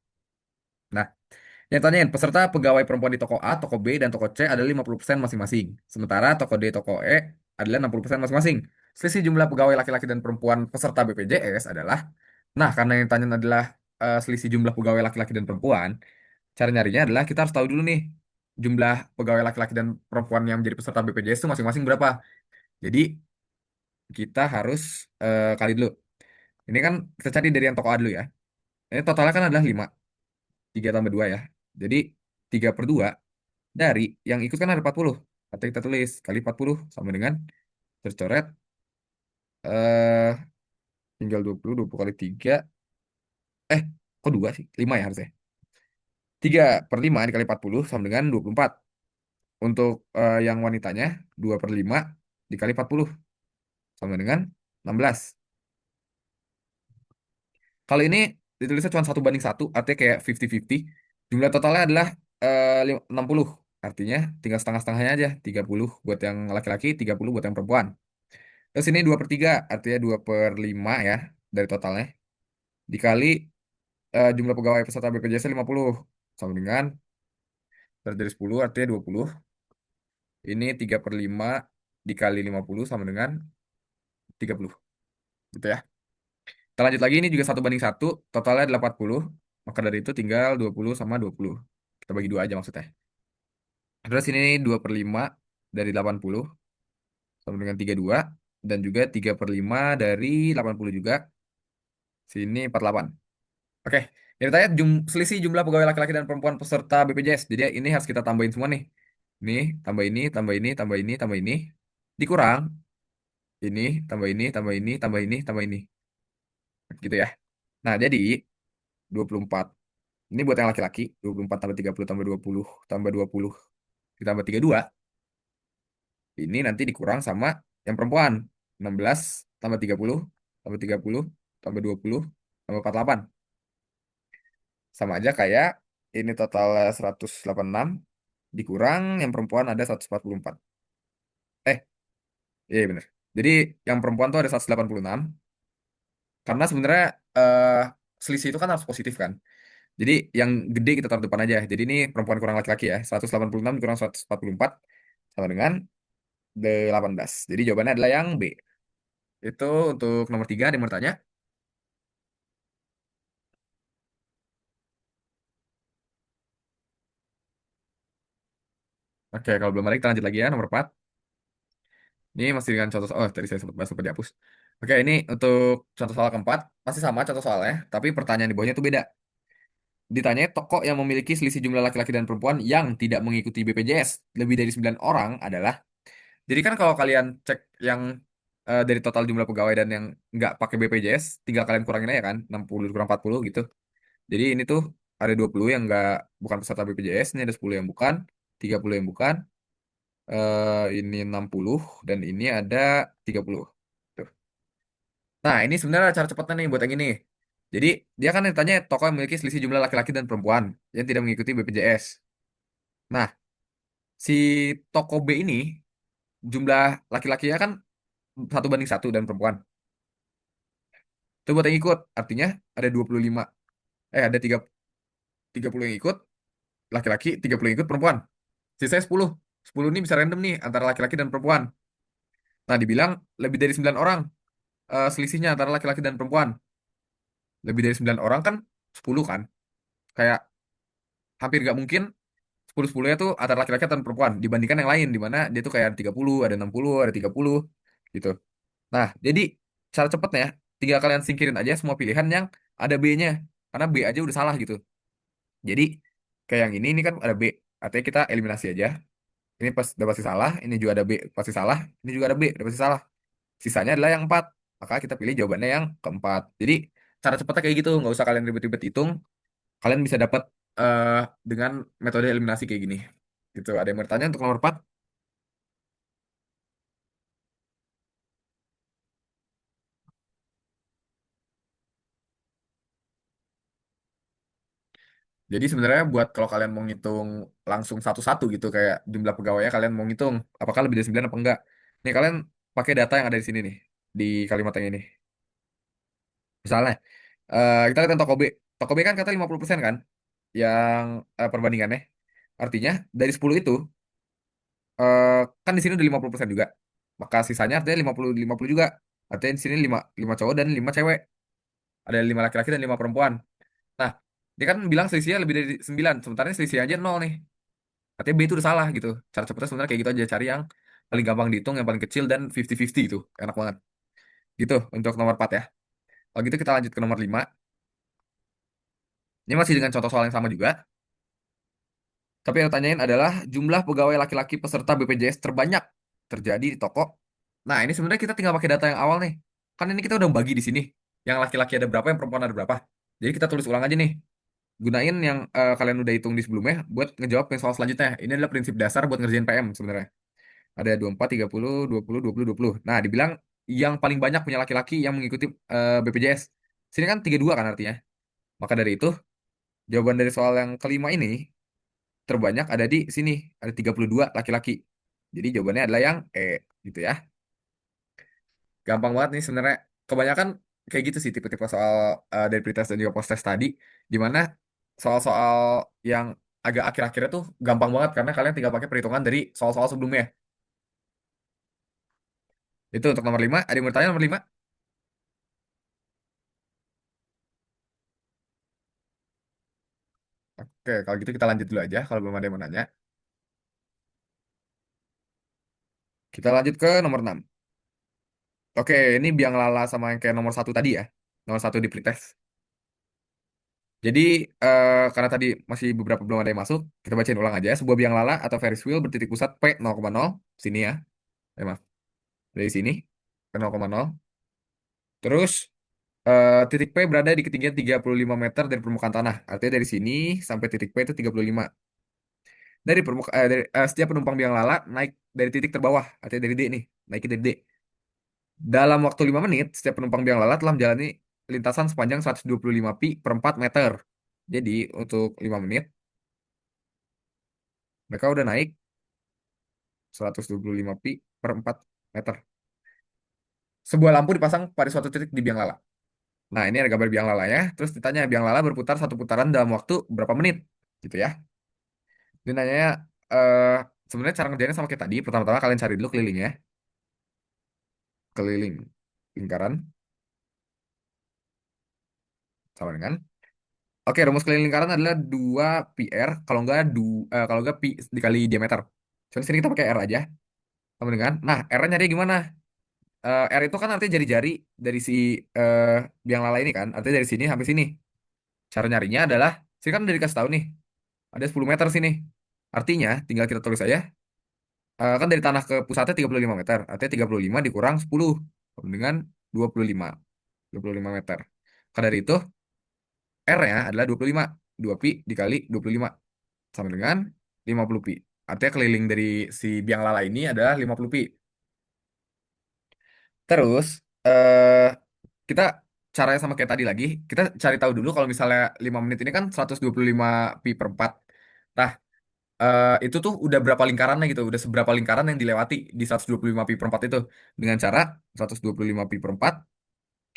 Nah, yang tanyain, peserta pegawai perempuan di toko A, toko B, dan toko C adalah 50% masing-masing. Sementara toko D, toko E adalah 60% masing-masing. Selisih jumlah pegawai laki-laki dan perempuan peserta BPJS adalah, nah karena yang tanya adalah selisih jumlah pegawai laki-laki dan perempuan, cara nyarinya adalah kita harus tahu dulu nih, jumlah pegawai laki-laki dan perempuan yang menjadi peserta BPJS itu masing-masing berapa. Jadi, kita harus kali dulu. Ini kan kita cari dari yang toko A dulu ya. Ini totalnya kan adalah 5. 3 tambah 2 ya. Jadi 3/2 dari yang ikut kan ada 40. Artinya kita tulis kali 40 sama dengan tercoret eh tinggal 20 kali 3. Eh, kok 2 sih? 5 ya harusnya. 3/5 dikali 40 sama dengan 24. Untuk yang wanitanya 2/5 dikali 40 sama dengan 16. Kalau ini ditulisnya cuma 1/1, artinya kayak 50-50. Jumlah totalnya adalah 60. Artinya tinggal setengah-setengahnya aja. 30 buat yang laki-laki, 30 buat yang perempuan. Terus ini 2/3, artinya 2/5 ya dari totalnya. Dikali jumlah pegawai peserta BPJS 50. Sama dengan, dari 10 artinya 20. Ini 3/5 dikali 50 sama dengan 30. Gitu ya. Kita lanjut lagi, ini juga 1/1. Totalnya adalah 40. Maka dari itu tinggal 20 sama 20. Kita bagi dua aja maksudnya. Terus ini 2/5 dari 80 sama dengan 32. Dan juga 3/5 dari 80 juga. Sini 48. Oke, ini tanya selisih jumlah pegawai laki-laki dan perempuan peserta BPJS. Jadi ini harus kita tambahin semua nih. Ini, tambah ini, tambah ini, tambah ini, tambah ini. Dikurang. Ini, tambah ini, tambah ini, tambah ini, tambah ini. Gitu ya. Nah, jadi 24. Ini buat yang laki-laki. 24 tambah 30 tambah 20 tambah 20 ditambah 32. Ini nanti dikurang sama yang perempuan. 16 tambah 30 tambah 30 tambah 20 tambah 48. Sama aja kayak ini total 186 dikurang yang perempuan ada 144. Eh, iya bener. Jadi yang perempuan tuh ada 186 karena sebenarnya eh selisih itu kan harus positif kan. Jadi yang gede kita taruh depan aja. Jadi ini perempuan kurang laki-laki ya. 186 dikurang 144 sama dengan 18. Jadi jawabannya adalah yang B. Itu untuk nomor 3 ada yang mau tanya. Oke, kalau belum ada kita lanjut lagi ya nomor 4. Ini masih dengan contoh soal. Oh, tadi saya sempat bahas sempat dihapus. Oke, ini untuk contoh soal keempat masih sama contoh soalnya, tapi pertanyaan di bawahnya itu beda. Ditanya tokoh yang memiliki selisih jumlah laki-laki dan perempuan yang tidak mengikuti BPJS lebih dari 9 orang adalah. Jadi kan kalau kalian cek yang dari total jumlah pegawai dan yang nggak pakai BPJS, tinggal kalian kurangin aja kan, 60 kurang 40 gitu. Jadi ini tuh ada 20 yang nggak bukan peserta BPJS, ini ada 10 yang bukan, 30 yang bukan, ini 60 dan ini ada 30. Tuh. Nah, ini sebenarnya cara cepatnya nih buat yang ini. Jadi, dia kan ditanya tokoh yang memiliki selisih jumlah laki-laki dan perempuan yang tidak mengikuti BPJS. Nah, si toko B ini jumlah laki-lakinya kan 1/1 dan perempuan. Itu buat yang ikut, artinya ada 25. Ada 30 yang ikut laki-laki, 30 yang ikut perempuan. Sisanya 10. 10 ini bisa random nih antara laki-laki dan perempuan. Nah, dibilang lebih dari 9 orang selisihnya antara laki-laki dan perempuan. Lebih dari 9 orang kan 10 kan. Kayak hampir nggak mungkin 10-10-nya tuh antara laki-laki dan perempuan dibandingkan yang lain di mana dia tuh kayak ada 30, ada 60, ada 30 gitu. Nah, jadi cara cepatnya tinggal kalian singkirin aja semua pilihan yang ada B-nya karena B aja udah salah gitu. Jadi kayak yang ini kan ada B, artinya kita eliminasi aja. Ini pas udah pasti salah, ini juga ada B pasti salah, ini juga ada B udah pasti salah. Sisanya adalah yang 4. Maka kita pilih jawabannya yang keempat. Jadi cara cepatnya kayak gitu, nggak usah kalian ribet-ribet hitung. Kalian bisa dapat eh dengan metode eliminasi kayak gini. Gitu. Ada yang bertanya untuk nomor 4? Jadi sebenarnya buat kalau kalian mau ngitung langsung satu-satu gitu kayak jumlah pegawainya kalian mau ngitung apakah lebih dari 9 apa enggak. Nih kalian pakai data yang ada di sini nih di kalimat yang ini. Misalnya kita lihat yang toko B. Toko B kan kata 50% kan yang perbandingannya. Artinya dari 10 itu eh, kan di sini udah 50% juga. Maka sisanya artinya 50 juga. Artinya di sini 5 cowok dan 5 cewek. Ada 5 laki-laki dan 5 perempuan. Nah, dia kan bilang selisihnya lebih dari 9. Sementara ini selisih aja 0 nih. Artinya B itu udah salah gitu. Cara cepetnya sebenarnya kayak gitu aja. Cari yang paling gampang dihitung, yang paling kecil, dan 50-50 itu. Enak banget. Gitu untuk nomor 4 ya. Kalau gitu kita lanjut ke nomor 5. Ini masih dengan contoh soal yang sama juga. Tapi yang tanyain adalah jumlah pegawai laki-laki peserta BPJS terbanyak terjadi di toko. Nah, ini sebenarnya kita tinggal pakai data yang awal nih. Kan ini kita udah bagi di sini. Yang laki-laki ada berapa, yang perempuan ada berapa. Jadi kita tulis ulang aja nih. Gunain yang kalian udah hitung di sebelumnya buat ngejawab yang soal selanjutnya. Ini adalah prinsip dasar buat ngerjain PM sebenarnya. Ada 24, 30, 20, 20, 20. Nah, dibilang yang paling banyak punya laki-laki yang mengikuti BPJS. Sini kan 32 kan artinya. Maka dari itu, jawaban dari soal yang kelima ini terbanyak ada di sini. Ada 32 laki-laki. Jadi jawabannya adalah yang E gitu ya. Gampang banget nih sebenarnya. Kebanyakan kayak gitu sih tipe-tipe soal dari pretest dan juga post-test tadi. Dimana soal-soal yang agak akhir-akhirnya tuh gampang banget karena kalian tinggal pakai perhitungan dari soal-soal sebelumnya. Itu untuk nomor 5. Ada yang bertanya nomor 5? Oke, kalau gitu kita lanjut dulu aja kalau belum ada yang mau nanya. Kita lanjut ke nomor 6. Oke, ini biang lala sama yang kayak nomor 1 tadi ya. Nomor 1 di pretest. Jadi, karena tadi masih beberapa belum ada yang masuk, kita bacain ulang aja. Sebuah biang lala atau Ferris wheel bertitik pusat P 0,0. Sini ya. Maaf. Dari sini ke 0,0. Terus, titik P berada di ketinggian 35 meter dari permukaan tanah. Artinya dari sini sampai titik P itu 35. Setiap penumpang biang lala naik dari titik terbawah. Artinya dari D nih. Naik dari D. Dalam waktu 5 menit, setiap penumpang biang lala telah menjalani lintasan sepanjang 125 pi per 4 meter. Jadi, untuk 5 menit, mereka udah naik 125 pi per 4 meter. Sebuah lampu dipasang pada suatu titik di biang lala. Nah, ini ada gambar biang lalanya. Terus ditanya, biang lala berputar satu putaran dalam waktu berapa menit? Gitu ya. Dia nanya, eh sebenarnya cara ngerjainnya sama kayak tadi. Pertama-tama kalian cari dulu kelilingnya. Keliling lingkaran. Sama dengan. Oke, rumus keliling lingkaran adalah 2 pi r. Kalau enggak pi dikali diameter. Soalnya sini kita pakai R aja. Sama dengan. Nah, R-nya nyari gimana? R itu kan artinya jari-jari dari si eh, biang lala ini kan. Artinya dari sini sampai sini. Cara nyarinya adalah, sini kan udah dikasih tahu nih, ada 10 meter sini. Artinya, tinggal kita tulis aja, kan dari tanah ke pusatnya 35 meter. Artinya 35 dikurang 10, sama dengan 25. 25 meter. Maka dari itu, R-nya adalah 25. 2 pi dikali 25. Sama dengan 50 pi. Artinya keliling dari si biang lala ini adalah 50 pi. Terus, eh kita caranya sama kayak tadi lagi. Kita cari tahu dulu kalau misalnya 5 menit ini kan 125 pi per 4. Nah, itu tuh udah berapa lingkarannya gitu, udah seberapa lingkaran yang dilewati di 125 pi per 4 itu. Dengan cara 125 pi per 4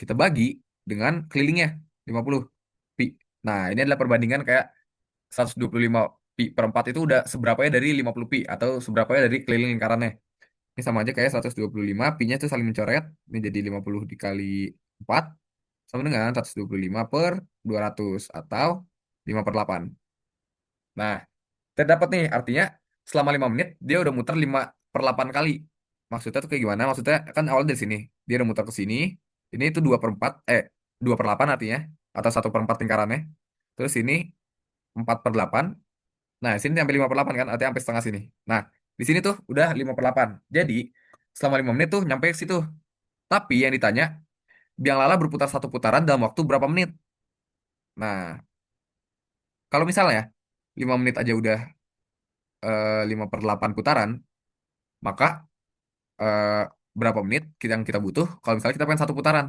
kita bagi dengan kelilingnya 50 pi. Nah, ini adalah perbandingan kayak 125 pi per 4 itu udah seberapa ya dari 50 pi atau seberapa ya dari keliling lingkarannya. Ini sama aja kayak 125 pi-nya itu saling mencoret. Ini jadi 50 dikali 4 sama dengan 125 per 200 atau 5 per 8. Nah, terdapat nih, artinya selama 5 menit dia udah muter 5 per 8 kali. Maksudnya tuh kayak gimana? Maksudnya kan awalnya dari sini, dia udah muter ke sini. Ini itu 2 per 4, 2 per 8 artinya, atau 1 per 4 lingkarannya. Terus ini 4 per 8. Nah, sini sampai 5 per 8 kan, artinya sampai setengah sini. Nah, di sini tuh udah 5 per 8. Jadi, selama 5 menit tuh nyampe ke situ. Tapi yang ditanya, biang lala berputar satu putaran dalam waktu berapa menit? Nah, kalau misalnya 5 menit aja udah 5 per 8 putaran, maka eh, berapa menit yang kita butuh kalau misalnya kita pengen satu putaran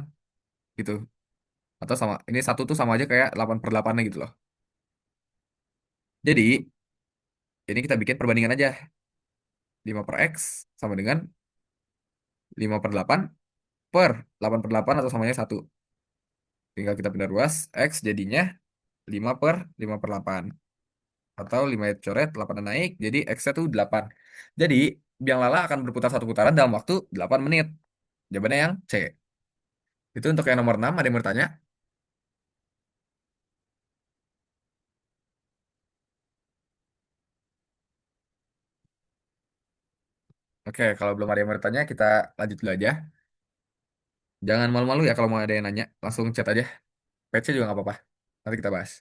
gitu. Atau sama, ini satu tuh sama aja kayak 8 per 8 gitu loh. Jadi, ini kita bikin perbandingan aja. 5 per X sama dengan 5 per 8 per 8 per 8 atau samanya satu. Tinggal kita pindah ruas, X jadinya 5 per 5 per 8. Atau 5 coret, 8 naik, jadi X-nya tuh 8. Jadi, biang lala akan berputar satu putaran dalam waktu 8 menit. Jawabannya yang C. Itu untuk yang nomor 6, ada yang bertanya? Oke, kalau belum ada yang bertanya, kita lanjut dulu aja. Jangan malu-malu ya kalau mau ada yang nanya, langsung chat aja. PC juga nggak apa-apa. Nanti kita bahas.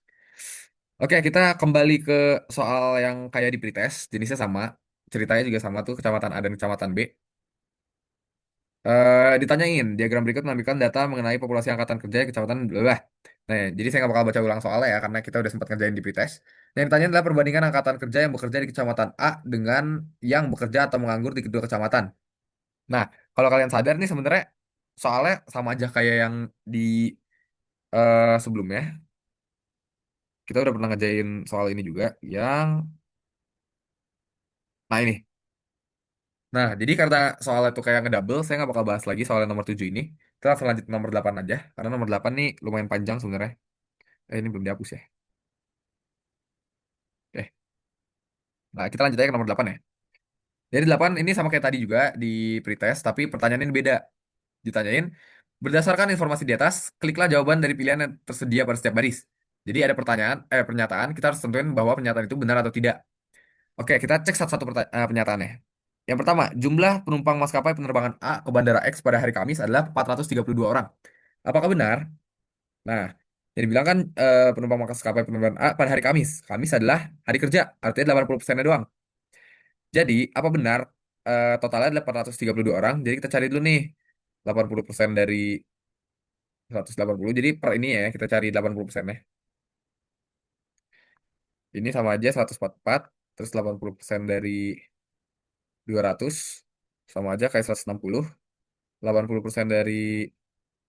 Oke, kita kembali ke soal yang kayak di pretest, jenisnya sama, ceritanya juga sama tuh, kecamatan A dan kecamatan B. Ditanyain, diagram berikut menampilkan data mengenai populasi angkatan kerja di kecamatan blah. Nah, jadi saya nggak bakal baca ulang soalnya ya, karena kita udah sempat ngerjain di pretest. Yang ditanya adalah perbandingan angkatan kerja yang bekerja di kecamatan A dengan yang bekerja atau menganggur di kedua kecamatan. Nah, kalau kalian sadar nih sebenarnya soalnya sama aja kayak yang di sebelumnya. Kita udah pernah ngerjain soal ini juga, yang, nah ini. Nah, jadi karena soal itu kayak ngedouble, saya nggak bakal bahas lagi soal yang nomor 7 ini. Kita langsung lanjut ke nomor 8 aja. Karena nomor 8 nih lumayan panjang sebenarnya. Ini belum dihapus ya. Oke. Nah, kita lanjut aja ke nomor 8 ya. Jadi 8 ini sama kayak tadi juga di pretest, tapi pertanyaannya ini beda. Ditanyain, berdasarkan informasi di atas, kliklah jawaban dari pilihan yang tersedia pada setiap baris. Jadi ada pernyataan, kita harus tentuin bahwa pernyataan itu benar atau tidak. Oke, kita cek satu-satu pernyataannya. Yang pertama, jumlah penumpang maskapai penerbangan A ke Bandara X pada hari Kamis adalah 432 orang. Apakah benar? Nah, yang dibilang kan penumpang maskapai penerbangan A pada hari Kamis. Kamis adalah hari kerja, artinya 80%-nya doang. Jadi, apa benar totalnya adalah 432 orang? Jadi kita cari dulu nih 80% dari 180. Jadi per ini ya, kita cari 80%-nya. Ini sama aja 144, terus 80% dari 200 sama aja kayak 160. 80% dari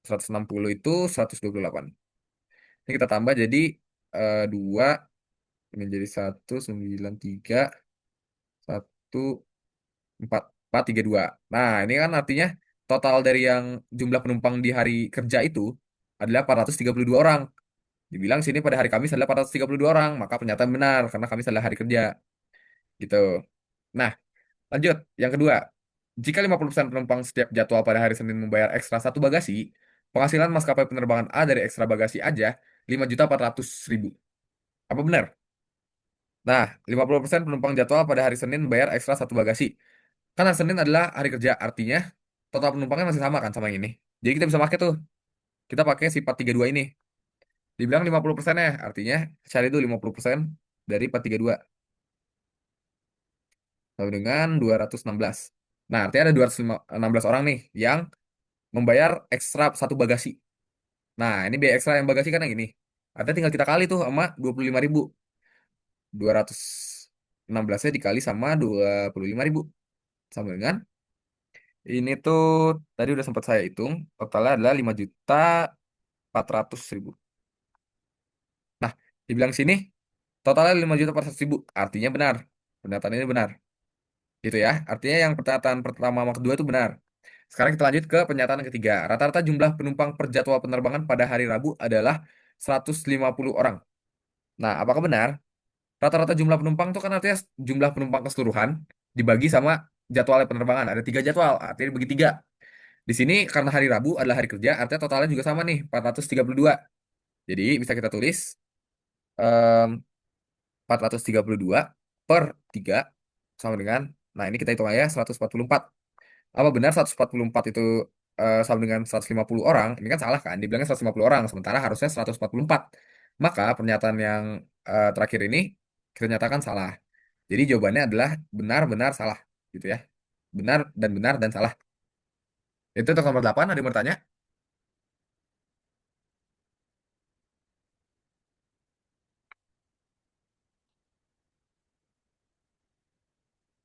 160 itu 128. Ini kita tambah jadi 2 menjadi 193 1432. Nah, ini kan artinya total dari yang jumlah penumpang di hari kerja itu adalah 432 orang. Dibilang sini pada hari Kamis adalah 432 orang, maka pernyataan benar karena Kamis adalah hari kerja gitu. Nah, lanjut. Yang kedua, jika 50% penumpang setiap jadwal pada hari Senin membayar ekstra satu bagasi, penghasilan maskapai penerbangan A dari ekstra bagasi aja 5.400.000. Apa benar? Nah, 50% penumpang jadwal pada hari Senin membayar ekstra satu bagasi. Kan hari Senin adalah hari kerja, artinya total penumpangnya masih sama kan sama yang ini. Jadi kita bisa pakai tuh. Kita pakai sifat 32 ini. Dibilang 50% ya, artinya cari dulu 50% dari 432 sama dengan 216. Nah, artinya ada 216 orang nih yang membayar ekstra satu bagasi. Nah, ini biaya ekstra yang bagasi kan yang ini. Artinya tinggal kita kali tuh sama 25.000. 216-nya dikali sama 25.000. Sama dengan ini tuh tadi udah sempat saya hitung. Totalnya adalah 5.400.000. Nah, dibilang sini totalnya 5.400.000. Artinya benar. Pernyataan ini benar. Gitu ya. Artinya yang pernyataan pertama sama kedua itu benar. Sekarang kita lanjut ke pernyataan yang ketiga. Rata-rata jumlah penumpang per jadwal penerbangan pada hari Rabu adalah 150 orang. Nah, apakah benar? Rata-rata jumlah penumpang itu kan artinya jumlah penumpang keseluruhan dibagi sama jadwal penerbangan. Ada tiga jadwal, artinya dibagi tiga. Di sini karena hari Rabu adalah hari kerja, artinya totalnya juga sama nih, 432. Jadi bisa kita tulis em, 432 per 3 sama dengan, nah ini kita hitung aja 144. Apa benar 144 itu sama dengan 150 orang? Ini kan salah kan? Dibilangnya 150 orang, sementara harusnya 144. Maka pernyataan yang terakhir ini kita nyatakan salah. Jadi jawabannya adalah benar-benar salah, gitu ya. Benar dan salah. Itu untuk nomor 8, ada yang mau bertanya?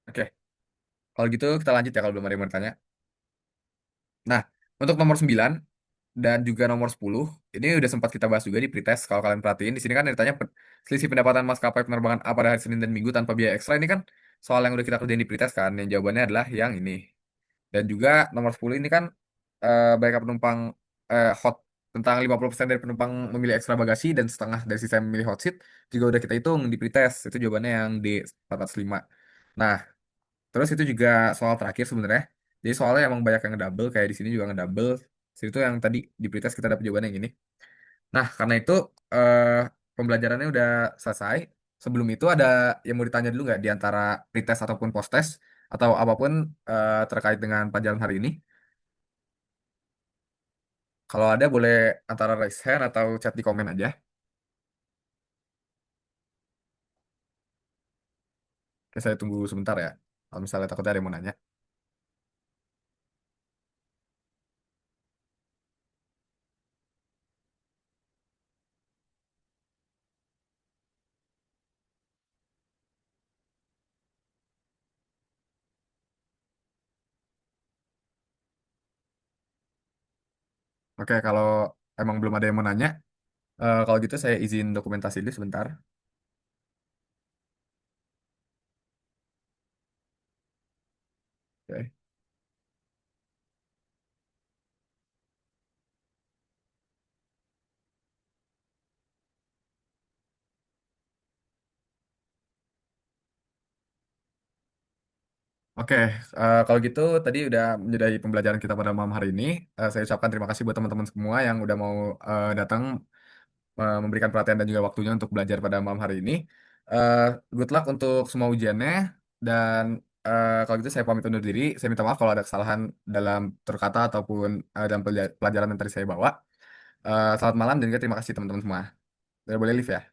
Oke, kalau gitu kita lanjut ya kalau belum ada yang mau bertanya. Nah, untuk nomor 9 dan juga nomor 10 ini udah sempat kita bahas juga di pretest. Kalau kalian perhatiin, di sini kan ditanya selisih pendapatan maskapai penerbangan A pada hari Senin dan Minggu tanpa biaya ekstra. Ini kan soal yang udah kita kerjain di pretest kan, yang jawabannya adalah yang ini. Dan juga nomor 10 ini kan banyak penumpang hot tentang 50% dari penumpang memilih ekstra bagasi dan setengah dari sisa yang memilih hot seat juga udah kita hitung di pretest. Itu jawabannya yang D405. Nah, terus itu juga soal terakhir sebenarnya. Jadi soalnya emang banyak yang ngedouble, kayak di sini juga ngedouble. Itu yang tadi di pretest kita dapat jawabannya yang ini. Nah, karena itu eh, pembelajarannya udah selesai. Sebelum itu ada yang mau ditanya dulu nggak di antara pretest ataupun posttest atau apapun terkait dengan pelajaran hari ini? Kalau ada boleh antara raise hand atau chat di komen aja. Oke, saya tunggu sebentar ya. Kalau misalnya takutnya ada yang mau nanya. Oke, kalau emang belum ada yang mau nanya, kalau gitu saya izin dokumentasi dulu sebentar. Oke. Oke, kalau gitu tadi udah menjadi pembelajaran kita pada malam hari ini. Saya ucapkan terima kasih buat teman-teman semua yang udah mau datang memberikan perhatian dan juga waktunya untuk belajar pada malam hari ini. Eh, Good luck untuk semua ujiannya dan kalau gitu saya pamit undur diri. Saya minta maaf kalau ada kesalahan dalam terkata ataupun dalam pelajaran yang tadi saya bawa. Selamat malam dan juga terima kasih teman-teman semua. Saya boleh live ya.